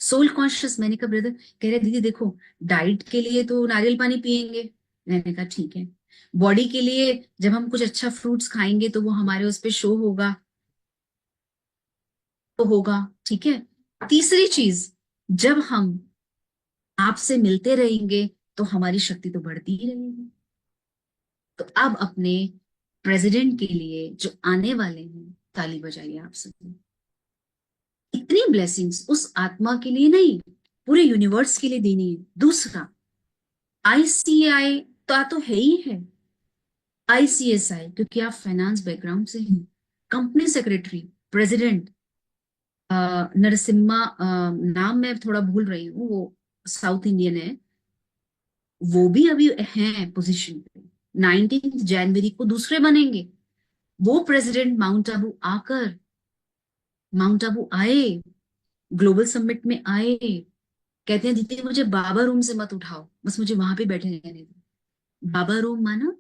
सोल कॉन्शियस, मैंने कहा ब्रदर, कह रहे दीदी देखो डाइट के लिए तो नारियल पानी पियेंगे, मैंने कहा ठीक है, बॉडी के लिए जब हम कुछ अच्छा फ्रूट्स खाएंगे तो वो हमारे उस पे शो होगा तो होगा, ठीक है। तीसरी चीज, जब हम आपसे मिलते रहेंगे तो हमारी शक्ति तो बढ़ती ही रहेगी। तो अब अपने प्रेसिडेंट के लिए जो आने वाले हैं, ताली बजाइए आप सभी। इतनी ब्लेसिंग्स उस आत्मा के लिए नहीं, पूरे यूनिवर्स के लिए देनी है। दूसरा, आईसीआई तो है ही है, आईसीएसआई क्योंकि आप फाइनेंस बैकग्राउंड से हैं, कंपनी सेक्रेटरी, प्रेसिडेंट नरसिम्हा, नाम मैं थोड़ा भूल रही हूँ, वो साउथ इंडियन है, वो भी अभी हैं पोजीशन पे। 19 जनवरी को दूसरे बनेंगे। वो प्रेसिडेंट माउंट आबू आए, ग्लोबल समिट में आए, कहते हैं दीदी मुझे बाबा रूम से मत उठाओ, बस मुझे वहां पे बैठे रहने दो। बाबा रूम माना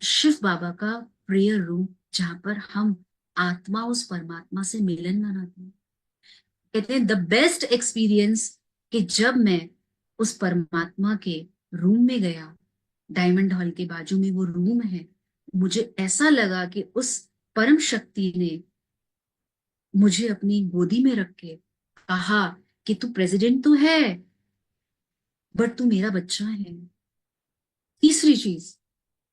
शिव बाबा का प्रेयर रूम, जहां पर हम आत्मा उस परमात्मा से मिलन मनाते हैं। कहते हैं द बेस्ट एक्सपीरियंस कि जब मैं उस परमात्मा के रूम में गया, डायमंड हॉल के बाजू में वो रूम है, मुझे ऐसा लगा कि उस परम शक्ति ने मुझे अपनी गोदी में रख के कहा कि तू प्रेसिडेंट तो है बट तू मेरा बच्चा है। तीसरी चीज,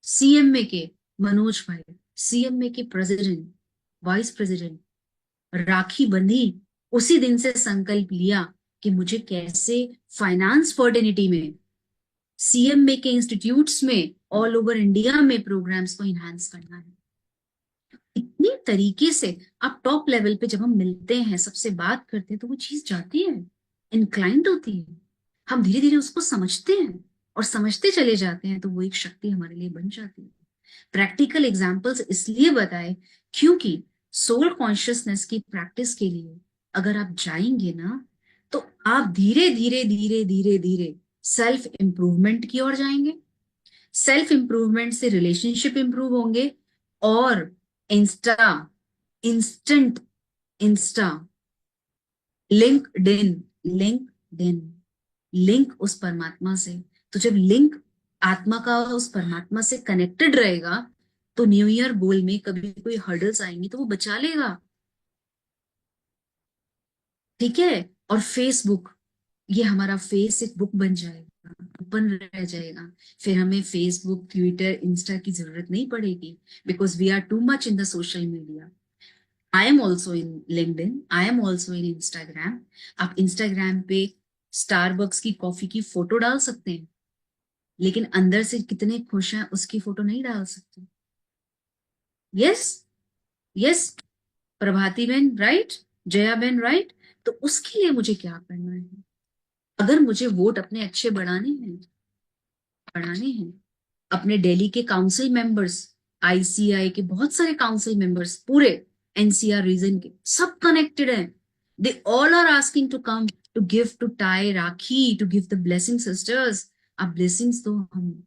सीएमए के मनोज भाई, सीएमए के प्रेसिडेंट, वाइस प्रेसिडेंट, राखी बंधी, उसी दिन से संकल्प लिया कि मुझे कैसे फाइनेंस फर्टिनिटी में, सीएमए के इंस्टीट्यूट्स में, ऑल ओवर इंडिया में प्रोग्राम्स को इनहांस करना है। इतनी तरीके से आप टॉप लेवल पे जब हम मिलते हैं, सबसे बात करते हैं, तो वो चीज जाती है, इंक्लाइंड होती है, हम धीरे धीरे उसको समझते हैं और समझते चले जाते हैं, तो वो एक शक्ति हमारे लिए बन जाती है। प्रैक्टिकल एग्जाम्पल्स इसलिए बताए क्योंकि सोल कॉन्शियसनेस की प्रैक्टिस के लिए अगर आप जाएंगे ना, तो आप धीरे धीरे धीरे धीरे धीरे सेल्फ इंप्रूवमेंट की ओर जाएंगे। सेल्फ इंप्रूवमेंट से रिलेशनशिप इंप्रूव होंगे और इंस्टेंट इंस्टा लिंक्डइन लिंक उस परमात्मा से। तो जब लिंक आत्मा का उस परमात्मा से कनेक्टेड रहेगा, तो न्यू ईयर गोल में कभी कोई हर्डल्स आएंगी तो वो बचा लेगा, ठीक है। और फेसबुक, ये हमारा फेस एक बुक बन जाएगा, ओपन रह जाएगा, फिर हमें फेसबुक, ट्विटर, इंस्टा की जरूरत नहीं पड़ेगी, because we are too much in the social media. I am also in LinkedIn, I am also in Instagram. आप इंस्टाग्राम पे स्टारबक्स की कॉफी की फोटो डाल सकते हैं, लेकिन अंदर से कितने खुश हैं उसकी फोटो नहीं डाल सकते। यस, यस प्रभाती बहन राइट, जया बहन राइट। तो उसके लिए मुझे क्या करना है? अगर मुझे वोट अपने अच्छे बढ़ाने हैं, अपने दिल्ली के काउंसिल मेंबर्स, आईसीआई के बहुत सारे काउंसिल मेंबर्स, पूरे एनसीआर रीजन के सब कनेक्टेड हैं, they all are asking to come to give, to tie rakhi, to give the blessing sisters. आप ब्लेसिंग्स तो हम,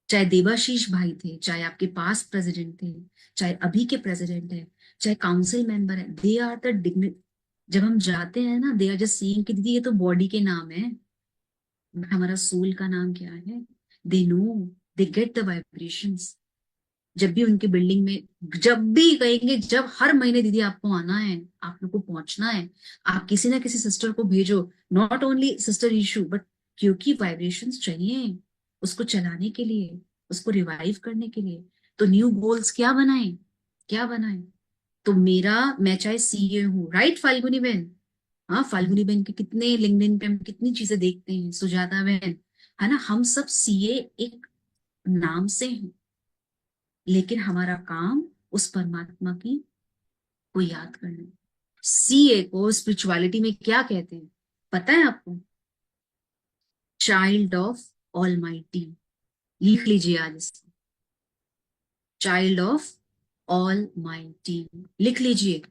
चाहे देवाशीष भाई थे, चाहे आपके पास प्रेसिडेंट थे, चाहे अभी के प्रेसिडेंट है, चाहे काउंसिल मेंबर है, दे आर द डिग्निटी। जब हम जाते हैं ना, दे आर जस्ट सीइंग कि दीदी ये तो बॉडी के नाम है, हमारा सोल का नाम क्या है? They know, they get the vibrations. जब भी उनके बिल्डिंग में, जब भी कहेंगे, जब हर महीने दीदी आपको आना है, आप लोग को पहुंचना है, आप किसी ना किसी सिस्टर को भेजो, not only sister issue but, क्योंकि वाइब्रेशंस चाहिए उसको चलाने के लिए, उसको रिवाइव करने के लिए। तो न्यू गोल्स क्या बनाए, क्या बनाए? तो मैं चाहे सीए हूँ, राइट फाल्गुनी बहन? हाँ, फाल्गुनी बहन के कितने लिंक्डइन पे हम कितनी चीजें देखते हैं, सुजाता बहन, है ना, हम सब सीए एक नाम से हैं, लेकिन हमारा काम उस परमात्मा की को याद करना। सीए को स्पिरिचुअलिटी में क्या कहते हैं पता है आपको? Child of almighty. लिख लीजिए आज इसको, चाइल्ड ऑफ ऑलमाइटी लिख लीजिए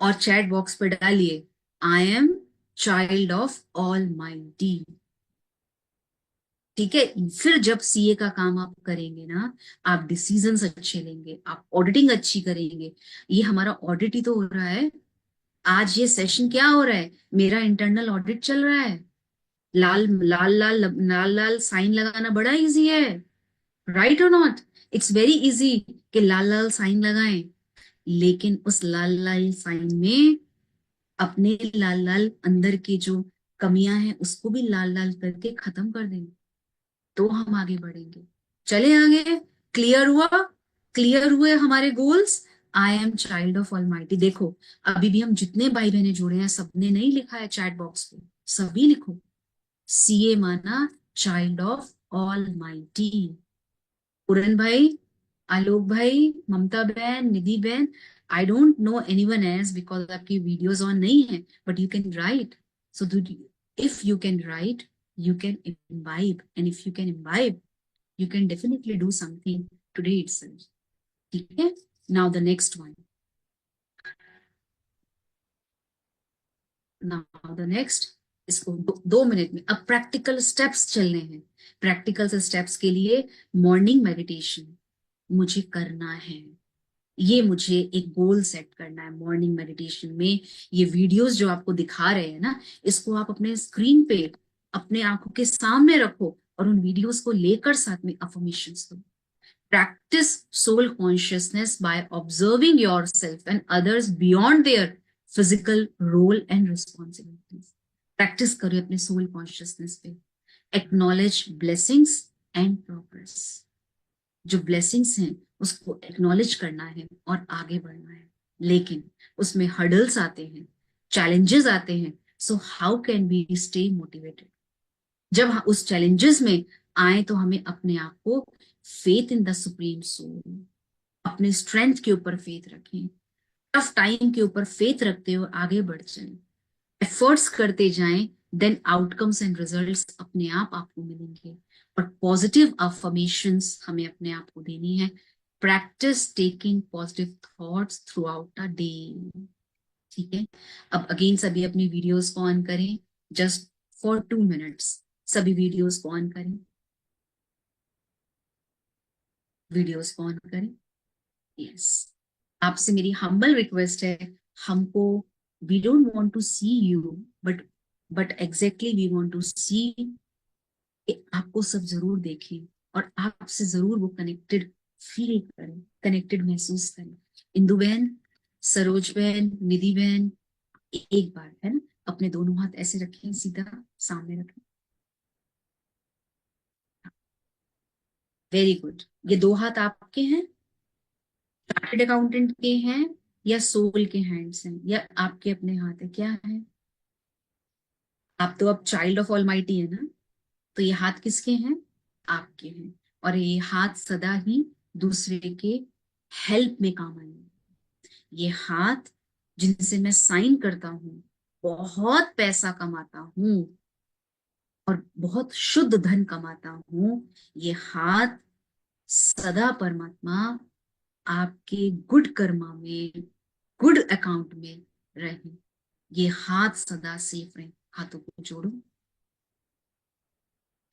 और चैट बॉक्स पर डालिए, I am child of almighty. ठीक है, फिर जब सीए का काम आप करेंगे ना, आप डिसीजंस अच्छे लेंगे, आप ऑडिटिंग अच्छी करेंगे। ये हमारा ऑडिट ही तो हो रहा है, आज ये सेशन क्या हो रहा है, मेरा इंटरनल ऑडिट चल रहा है। लाल लाल लाल लाल लाल साइन लगाना बड़ा इजी है, राइट और नॉट? इट्स वेरी इजी कि लाल लाल साइन लगाएं, लेकिन उस लाल लाल साइन में अपने लाल लाल अंदर की जो कमियां हैं उसको भी लाल लाल करके खत्म कर देंगे, तो हम आगे बढ़ेंगे। चले आगे। क्लियर हुआ? क्लियर हुए हमारे goals? I am child of almighty. देखो अभी भी हम जितने भाई बहने जुड़े हैं सबने नहीं लिखा है चैट बॉक्स पे, सभी लिखो। सीए माना चाइल्ड ऑफ ऑलमाइटी। पूरन भाई, आलोक भाई, ममता बहन, निधि बहन, I don't know anyone else because आपकी वीडियोस ऑन नहीं है, but you can write. So if you can write, you can imbibe, and if you can imbibe, you can definitely do something today itself. ठीक है? Now the next one. Now the next, इसको 2 minute में अब practical steps चलने हैं। Practical steps के लिए morning meditation मुझे करना है, ये मुझे एक गोल सेट करना है मॉर्निंग मेडिटेशन में। ये वीडियोस जो आपको दिखा रहे हैं ना, इसको आप अपने स्क्रीन पे अपने आंखों के सामने रखो और उन वीडियोस को लेकर साथ में अफर्मेशंस दो। Practice soul consciousness by observing yourself and others beyond their physical role and responsibilities. Practice करो अपने सोल कॉन्शियसनेस पे। Acknowledge blessings and progress. जो ब्लेसिंग्स हैं उसको एक्नॉलेज करना है और आगे बढ़ना है, लेकिन उसमें हर्डल्स आते हैं, चैलेंजेस आते हैं। So how can we stay motivated? जब उस चैलेंजेस में आए तो हमें अपने आप को faith in the supreme soul, अपने स्ट्रेंथ के ऊपर फेथ रखें, टफ टाइम के ऊपर फेथ रखते हुए आगे बढ़ जाएं, एफर्ट्स करते जाएं, देन आउटकम्स एंड रिजल्ट्स अपने आप आपको मिलेंगे। और पॉजिटिव अफर्मेशंस हमें अपने आप को देनी है। Practice taking positive thoughts through out a day. ठीक है? अब अगेन सभी अपनी वीडियोस को ऑन करें, जस्ट फॉर 2 मिनट्स। सभी वीडियोस को ऑन करें, वीडियोस को ऑन करें। यस, आपसे मेरी हम्बल रिक्वेस्ट है, हमको we don't want to see you, but exactly we want to see कि आपको सब जरूर देखें और आपसे जरूर वो कनेक्टेड फील करें, कनेक्टेड महसूस करें। इंदु बहन, सरोज बहन, निधि बहन, एक बार है ना अपने दोनों हाथ ऐसे रखें, सीधा सामने रखें। Very good. ये 2 हाथ आपके हैं, चार्टर्ड अकाउंटेंट के हैं, या सोल के हैंड्स हैं, या आपके अपने हाथ है? क्या है? आप तो अब चाइल्ड ऑफ ऑलमाइटी है ना, तो ये हाथ किसके हैं? आपके हैं। और ये हाथ सदा ही दूसरे के हेल्प में काम आएंगे। ये हाथ जिनसे मैं साइन करता हूँ, बहुत पैसा कमाता हूँ और बहुत शुद्ध धन कमाता हूँ, ये हाथ सदा परमात्मा आपके गुड कर्मा में, गुड अकाउंट में रहे। ये हाथ सदा सेफ रहे। हाथों को जोड़ो,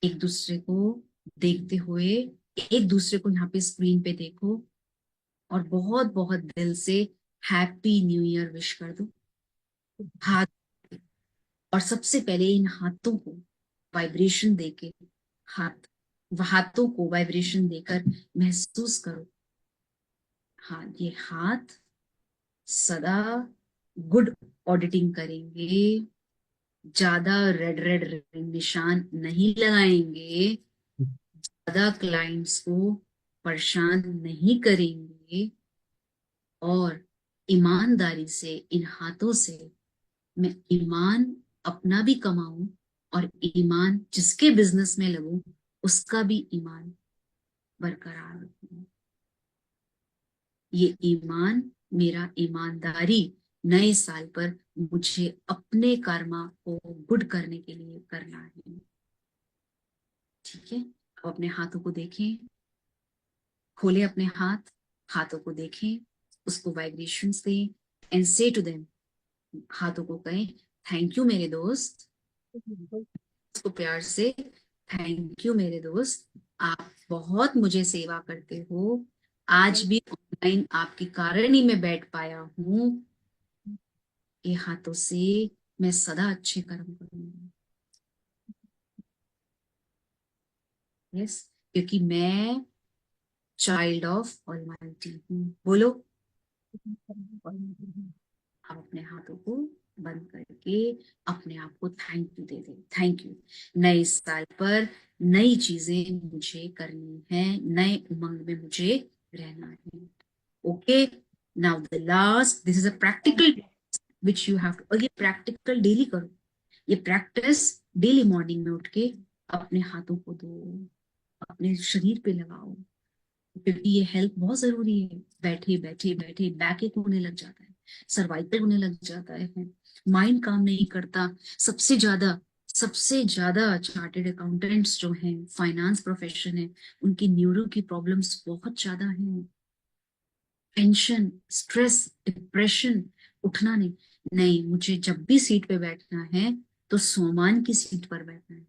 एक दूसरे को देखते हुए, एक दूसरे को यहाँ पे स्क्रीन पे देखो और बहुत बहुत दिल से हैप्पी न्यू ईयर विश कर दो। हाथ, और सबसे पहले इन हाथों को वाइब्रेशन देके, हाथों को वाइब्रेशन देकर महसूस करो, हाँ ये हाथ सदा गुड ऑडिटिंग करेंगे, ज्यादा रेड रेड निशान नहीं लगाएंगे, ज्यादा क्लाइंट्स को परेशान नहीं करेंगे, और ईमानदारी से इन हाथों से मैं ईमान अपना भी कमाऊं और ईमान जिसके बिजनेस में लगूं उसका भी ईमान बरकरार रखूं। ये ईमान, मेरा ईमानदारी नए साल पर मुझे अपने कर्मा को गुड करने के लिए करना है। ठीक है? अब अपने हाथों को देखें, खोले अपने हाथ, हाथों को देखें, उसको वाइब्रेशंस दें एंड से टू देम, हाथों को कहें थैंक यू मेरे दोस्त, उसको प्यार से थैंक यू मेरे दोस्त, आप बहुत मुझे सेवा करते हो, आज भी ऑनलाइन आपके कारण ही मैं बैठ पाया हूँ, ये हाथों से मैं सदा अच्छे कर्म करूंगी। यस, क्योंकि मैं चाइल्ड ऑफ ऑलमाइटी हूँ। बोलो, आप अपने हाथों को बंद करके अपने आप को थैंक यू दे दें। थैंक यू, नए साल पर नई चीजें मुझे करनी है, नए उमंग में मुझे रहना है। Okay, now the last, this is a practical which you have to, और ये प्रैक्टिकल डेली करो। ये प्रैक्टिस डेली मॉर्निंग में उठ के अपने हाथों को दो, अपने शरीर पे लगाओ, क्योंकि ये हेल्थ बहुत जरूरी है। बैठे बैठे बैठे बैक एक होने लग जाता है, सर्वाइकल होने लग जाता है, माइंड काम नहीं करता। सबसे ज्यादा चार्टेड अकाउंटेंट्स जो हैं, फाइनेंस प्रोफेशन है, उनकी न्यूरो की प्रॉब्लम्स बहुत ज्यादा हैं। टेंशन, स्ट्रेस, डिप्रेशन, उठना नहीं। नहीं, मुझे जब भी सीट पे बैठना है तो सम्मान की सीट पर बैठना है,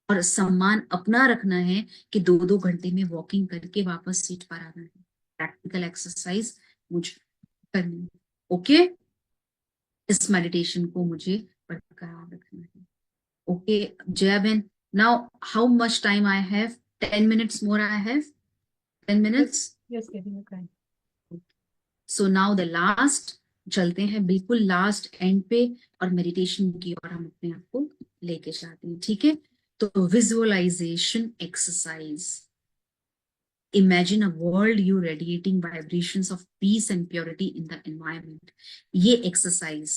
और सम्मान अपना रखना है कि 2-2 घंटे में वॉकिंग करके वापस सीट पर आना है। प्रैक्टिकल एक्सरसाइज मुझे करनी है। ओके, इस मेडिटेशन को मुझे बरकरार रखना है। Okay Jaya Ben, now how much time I have? 10 minutes more I have? 10 minutes? Yes, getting a kind. So now the last, चलते हैं बिल्कुल लास्ट एंड पे, और मेडिटेशन की ओर हम अपने आप को लेके जाते हैं। ठीक है, तो visualization exercise. Imagine a world you radiating vibrations of peace and purity in the environment. ये एक्सरसाइज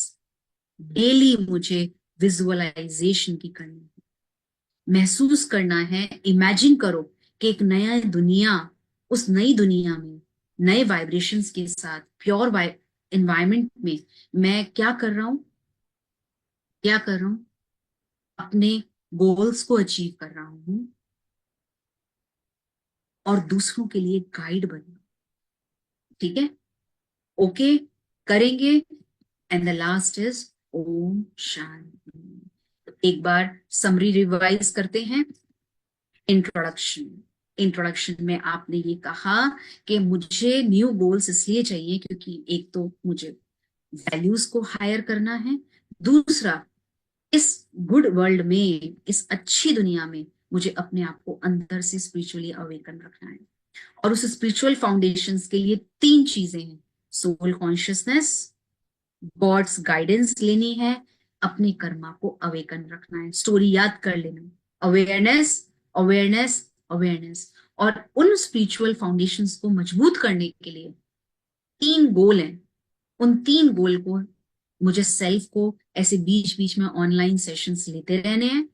डेली मुझे विजुअलाइजेशन की करनी है, महसूस करना है। इमेजिन करो कि एक नया दुनिया, उस नई दुनिया में नए वाइब्रेशंस के साथ प्योर एनवायरमेंट में मैं क्या कर रहा हूं, अपने गोल्स को अचीव कर रहा हूं और दूसरों के लिए गाइड बन रहा हूं। ठीक है, ओके, करेंगे। And the last is Om शांति। एक बार समरी रिवाइज करते हैं। इंट्रोडक्शन में आपने ये कहा कि मुझे न्यू गोल्स इसलिए चाहिए क्योंकि एक तो मुझे वैल्यूज को हायर करना है, दूसरा इस गुड वर्ल्ड में, इस अच्छी दुनिया में मुझे अपने आप को अंदर से स्पिरिचुअली अवेकन रखना है। और उस स्पिरिचुअल फाउंडेशंस के लिए 3 चीजें हैं। सोल कॉन्शियसनेस, गॉड्स गाइडेंस लेनी है, अपने कर्मा को अवेकन रखना है। स्टोरी याद कर लेना, अवेयरनेस, अवेयरनेस, अवेयरनेस। और उन स्पिरिचुअल फाउंडेशंस को मजबूत करने के लिए 3 गोल हैं। उन 3 गोल को मुझे सेल्फ को ऐसे बीच बीच में ऑनलाइन सेशंस लेते रहने हैं,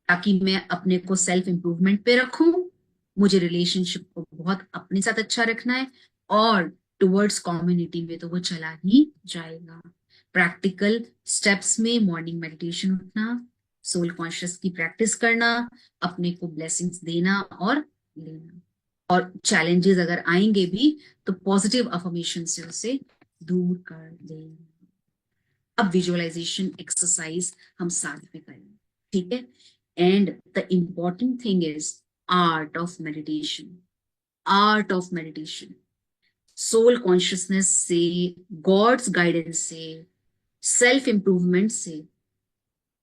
ताकि मैं अपने को सेल्फ इंप्रूवमेंट पे रखूं। मुझे रिलेशनशिप को बहुत अपने साथ अच्छा रखना है, और टुवर्ड्स कम्युनिटी में तो वो चला ही जाएगा। प्रैक्टिकल स्टेप्स में मॉर्निंग मेडिटेशन, उठना, सोल कॉन्शियस की प्रैक्टिस करना, अपने को ब्लेसिंग्स देना और लेना, और चैलेंजेस अगर आएंगे भी तो पॉजिटिव अफर्मेशन से उसे दूर कर देना। अब विजुअलाइजेशन एक्सरसाइज हम साथ में करेंगे। ठीक है, and the important thing is art of meditation. Art of meditation, soul consciousness से, गॉड्स गाइडेंस से, सेल्फ इंप्रूवमेंट से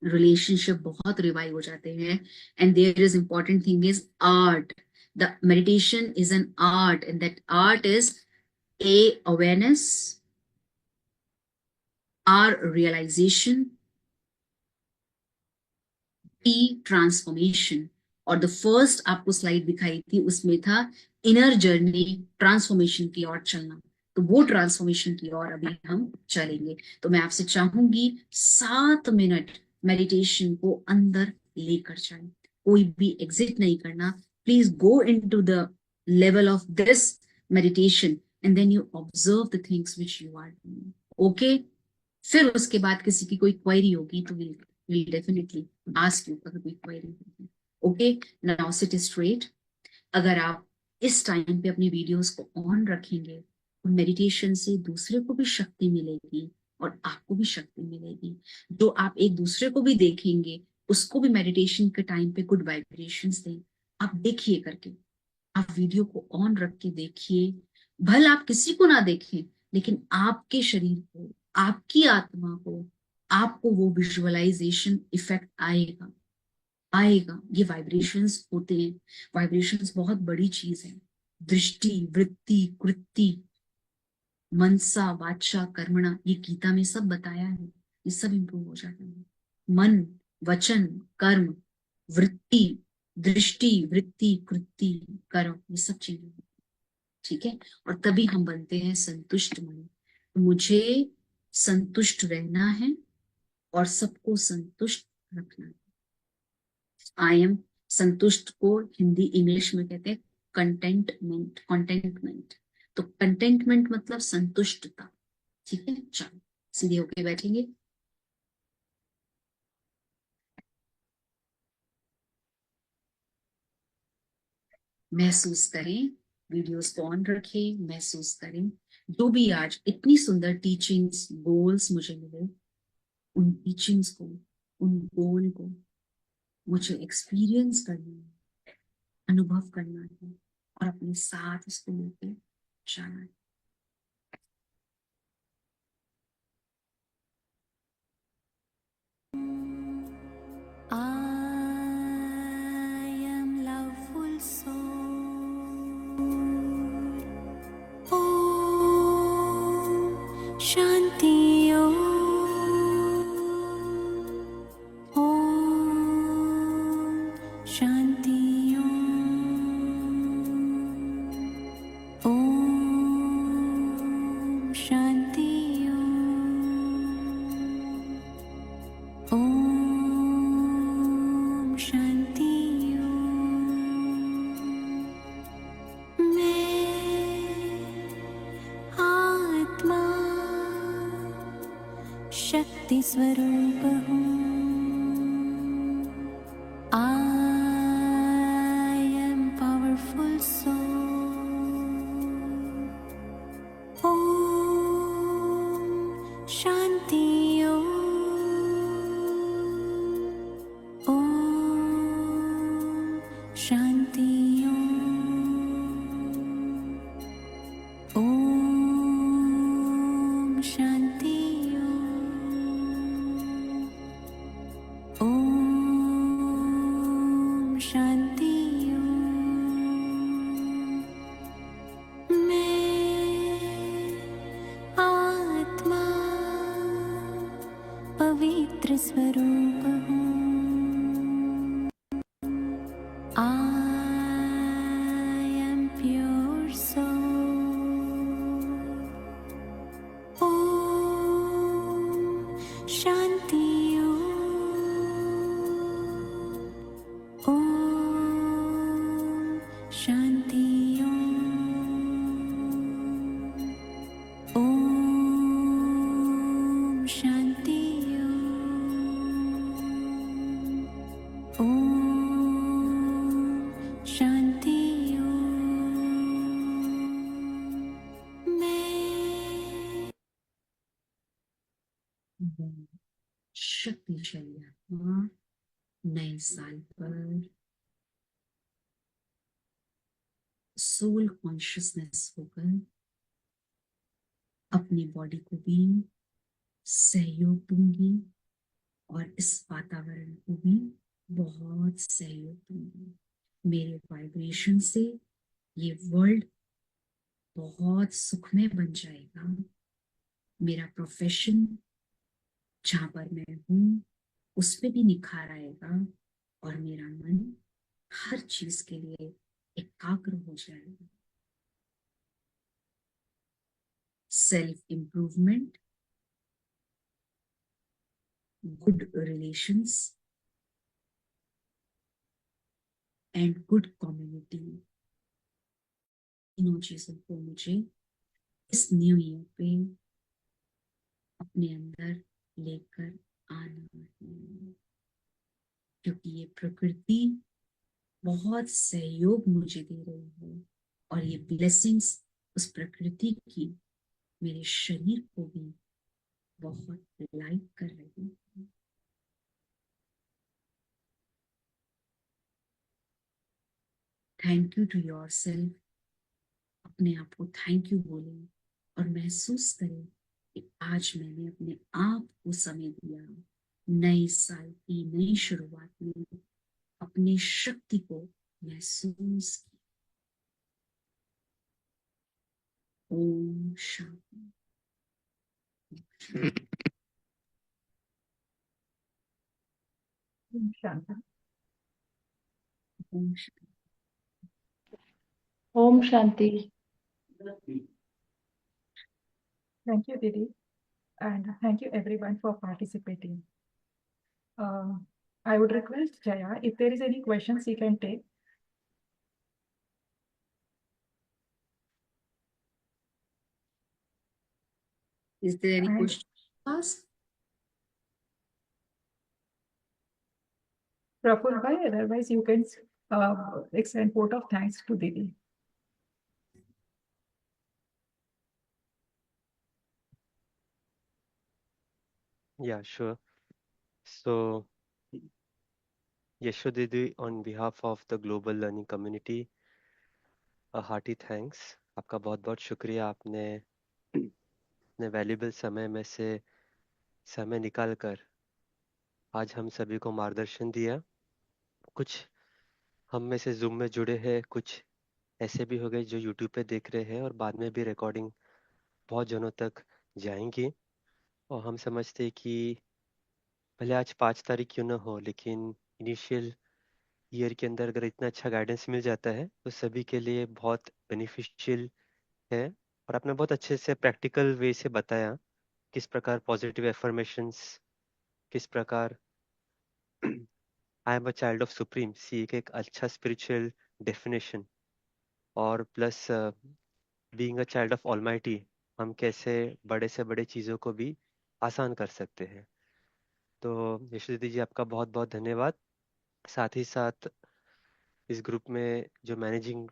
रिलेशनशिप बहुत रिवाइव हो जाते हैं। And there is important thing is art. The meditation is an art, and that art is A, awareness, R, realization, T, transformation। और the first आपको slide दिखाई थी उसमें था इनर जर्नी, ट्रांसफॉर्मेशन की ओर चलना। तो वो ट्रांसफॉर्मेशन की ओर अभी हम चलेंगे। तो मैं आपसे चाहूंगी 7 मिनट मेडिटेशन को अंदर लेकर जाए, कोई भी एग्जिट नहीं करना। Please go into the level of this meditation and then you observe the things which you are doing. Okay? फिर उसके बाद किसी की कोई क्वेरी होगी तो we'll definitely ask you अगर कोई क्वेरी होगी। Okay? Now sit straight. अगर आप इस टाइम पे अपनी वीडियोस को ऑन रखेंगे तो मेडिटेशन से दूसरे को भी शक्ति मिलेगी और आपको भी शक्ति मिलेगी। जो आप एक दूसरे को भी देखेंगे उसको भी मेडिटेशन के टाइम पे गुड वाइब्रेशंस दें। आप देखिए करके, आप वीडियो को ऑन रख के देखिए। भले आप किसी को ना देखें, लेकिन आपके शरीर को, आपकी आत्मा को, आपको वो विजुअलाइजेशन इफेक्ट आएगा। आएगा। ये वाइब्रेशंस होते हैं, वाइब्रेशंस बहुत बड़ी चीज है। दृष्टि, वृत्ति, कृति, मनसा, वाचा, कर्मणा, ये गीता में सब बताया है। ये सब इंप्रूव हो जाता है। मन, वचन, कर्म, वृत्ति, दृष्टि, वृत्ति, कृति, कर्म, ये सब चीजें, ठीक है। और तभी हम बनते हैं संतुष्ट मन। मुझे संतुष्ट रहना है और सबको संतुष्ट रखना है। आई एम, संतुष्ट को हिंदी इंग्लिश में कहते हैं कंटेंटमेंट। कंटेंटमेंट, तो कंटेंटमेंट मतलब संतुष्टता, ठीक है। चलो सीधे होके बैठेंगे। महसूस करें, वीडियोस को ऑन रखें, महसूस करें जो भी आज इतनी सुंदर टीचिंग्स, गोल्स मुझे मिले, उन टीचिंग्स को, उन गोल को मुझे एक्सपीरियंस करना है, अनुभव करना है और अपने साथ इसको लेके जाना है। I am loveful soul. Om Shanti Om. Om Shanti Om. Om Shanti Om. Om Shanti Om. मैं आत्मा शक्ति स्वरूप हूँ। I am powerful soul. Om Shanti Om. Om Shanti Om. Om Shanti Om. Om Shanti Om. मैं आत्मा पवित्र स्वरूप हूँ। I am pure soul. Om Shanti Om. Om Shanti Om. Om Shanti Om. Om Shanti Om. मैं शक्तिशाली आत्मा नए साल पर सोल कॉन्शियसनेस होकर अपनी बॉडी को भी सहयोग दूंगी और इस वातावरण को भी बहुत सहयोग दूंगी। मेरे वाइब्रेशन से ये वर्ल्ड बहुत सुखमय बन जाएगा। मेरा प्रोफेशन जहां पर मैं हूँ उस पे भी निखार आएगा और मेरा मन हर चीज के लिए एकाग्र हो जाएगा। Self improvement, good relations and good community, इन चीजों को मुझे इस न्यू ईयर पे अपने अंदर लेकर आना है, क्योंकि ये प्रकृति बहुत सहयोग मुझे दे रही है और ये ब्लेसिंग्स उस प्रकृति की मेरे शरीर को भी बहुत लाइक कर रही है। Thank you to yourself. अपने आप को थैंक यू बोलें और महसूस करें कि आज मैंने अपने आप को समय दिया नए साल की नई शुरुआत में अपनी शक्ति को महसूस किया। ओम शांति। शांति। Om Shanti. Om Shanti. Thank you, Didi, and thank you everyone for participating. I would request Jaya, if there is any questions, he can take. Is there any And- question to ask? Praful bhai, otherwise you can extend vote of thanks to Didi. Yeah, sure. So, Yasho Didi, on behalf of the global learning community, a hearty thanks. आपका बहुत बहुत शुक्रिया, आपने अपने valuable समय में से समय निकाल कर आज हम सभी को मार्गदर्शन दिया। कुछ हम में से जूम में जुड़े हैं, कुछ ऐसे भी हो गए जो यूट्यूब पे देख रहे हैं और बाद में भी रिकॉर्डिंग बहुत जनों तक जाएंगी। और हम समझते हैं कि भले आज 5 तारीख क्यों ना हो, लेकिन इनिशियल ईयर के अंदर अगर इतना अच्छा गाइडेंस मिल जाता है तो सभी के लिए बहुत बेनिफिशियल है। और आपने बहुत अच्छे से प्रैक्टिकल वे से बताया किस प्रकार पॉजिटिव एफर्मेशंस, किस प्रकार I am a child of supreme सी एक अच्छा स्पिरिचुअल डेफिनेशन, और plus being a child of almighty हम कैसे बड़े से बड़े चीज़ों को भी आसान कर सकते हैं। तो यशो दीदी जी, आपका बहुत बहुत धन्यवाद। साथ ही साथ इस ग्रुप में जो मैनेजिंग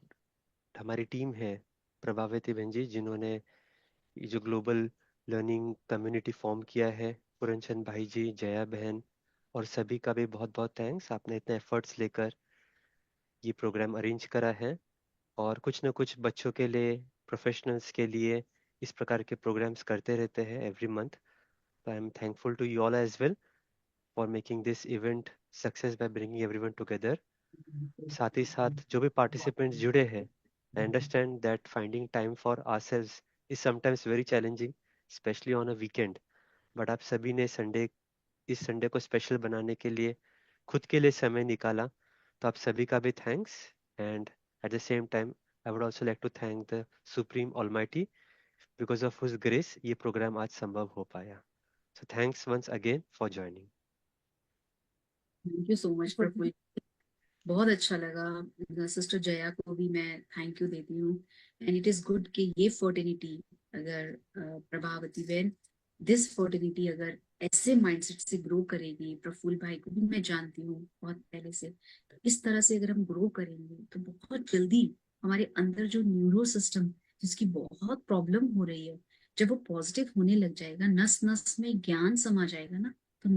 हमारी टीम है, प्रभावती बहन जी, जिन्होंने ये जो ग्लोबल लर्निंग कम्युनिटी फॉर्म किया है, पूरनचंद भाई जी, जया बहन, और सभी का भी बहुत बहुत थैंक्स। आपने इतने एफर्ट्स लेकर ये प्रोग्राम अरेंज करा है और कुछ न कुछ बच्चों के लिए, प्रोफेशनल्स के लिए इस प्रकार के प्रोग्राम्स करते रहते हैं एवरी मंथ। तो I am thankful to you all as well for making this event success by bringing everyone together. साथ ही साथ जो भी पार्टिसिपेंट्स जुड़े हैं, I understand that finding time for ourselves is sometimes very challenging, specially on a weekend. But आप सभी ने इस संडे को स्पेशल बनाने के लिए खुद के लिए समय निकाला, तो आप सभी का भी thanks. And at the same time I would also like to thank the supreme almighty, because of whose grace ये प्रोग्राम आज संभव हो पाया। So thanks once again for joining. Thank you so much Prafull, बहुत अच्छा लगा। सिस्टर जया को भी मैं थैंक यू देती हूँ। एंड इट इज गुड कि ये फर्टिनिटी अगर प्रभावती बहन, दिस फर्टिनिटी अगर ऐसे माइंडसेट से ग्रो करेगी, प्रफुल्ल भाई को भी मैं जानती हूँ बहुत पहले से, तो इस तरह से अगर हम ग्रो करेंगे तो बहुत जल्दी हमारे अंदर जो न्यूरो सिस्टम जिसकी बहुत प्रॉब्लम हो रही है, जब वो पॉजिटिव होने लग जाएगा, नस नस में ज्ञान समा जाएगा ना, तो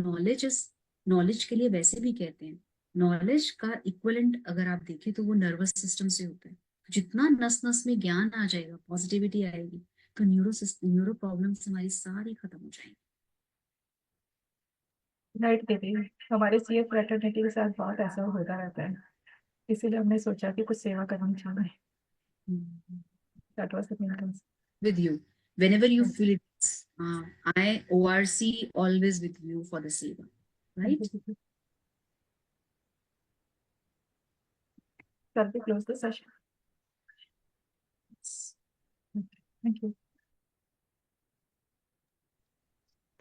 नॉलेज के लिए वैसे भी कहते हैं, नॉलेज का इक्वलेंट अगर आप देखें तो वो नर्वस सिस्टम से होता है। जितना नस नस में ज्ञान आ जाएगा, पॉजिटिविटी आएगी, तो न्यूरो प्रॉब्लम्स हमारी सारी खत्म हो जाएंगी। राइट दीदी, हमारे सीएफ फ्रेटर्निटी के साथ बहुत ऐसा होता रहता है, इसीलिए हमने सोचा कि कुछ सेवा करनी चाहिए। That was the main concern. With you, whenever you feel it, I ORC always with you for the seva, right? Shall we close the session? Thank you.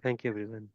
Thank you everyone.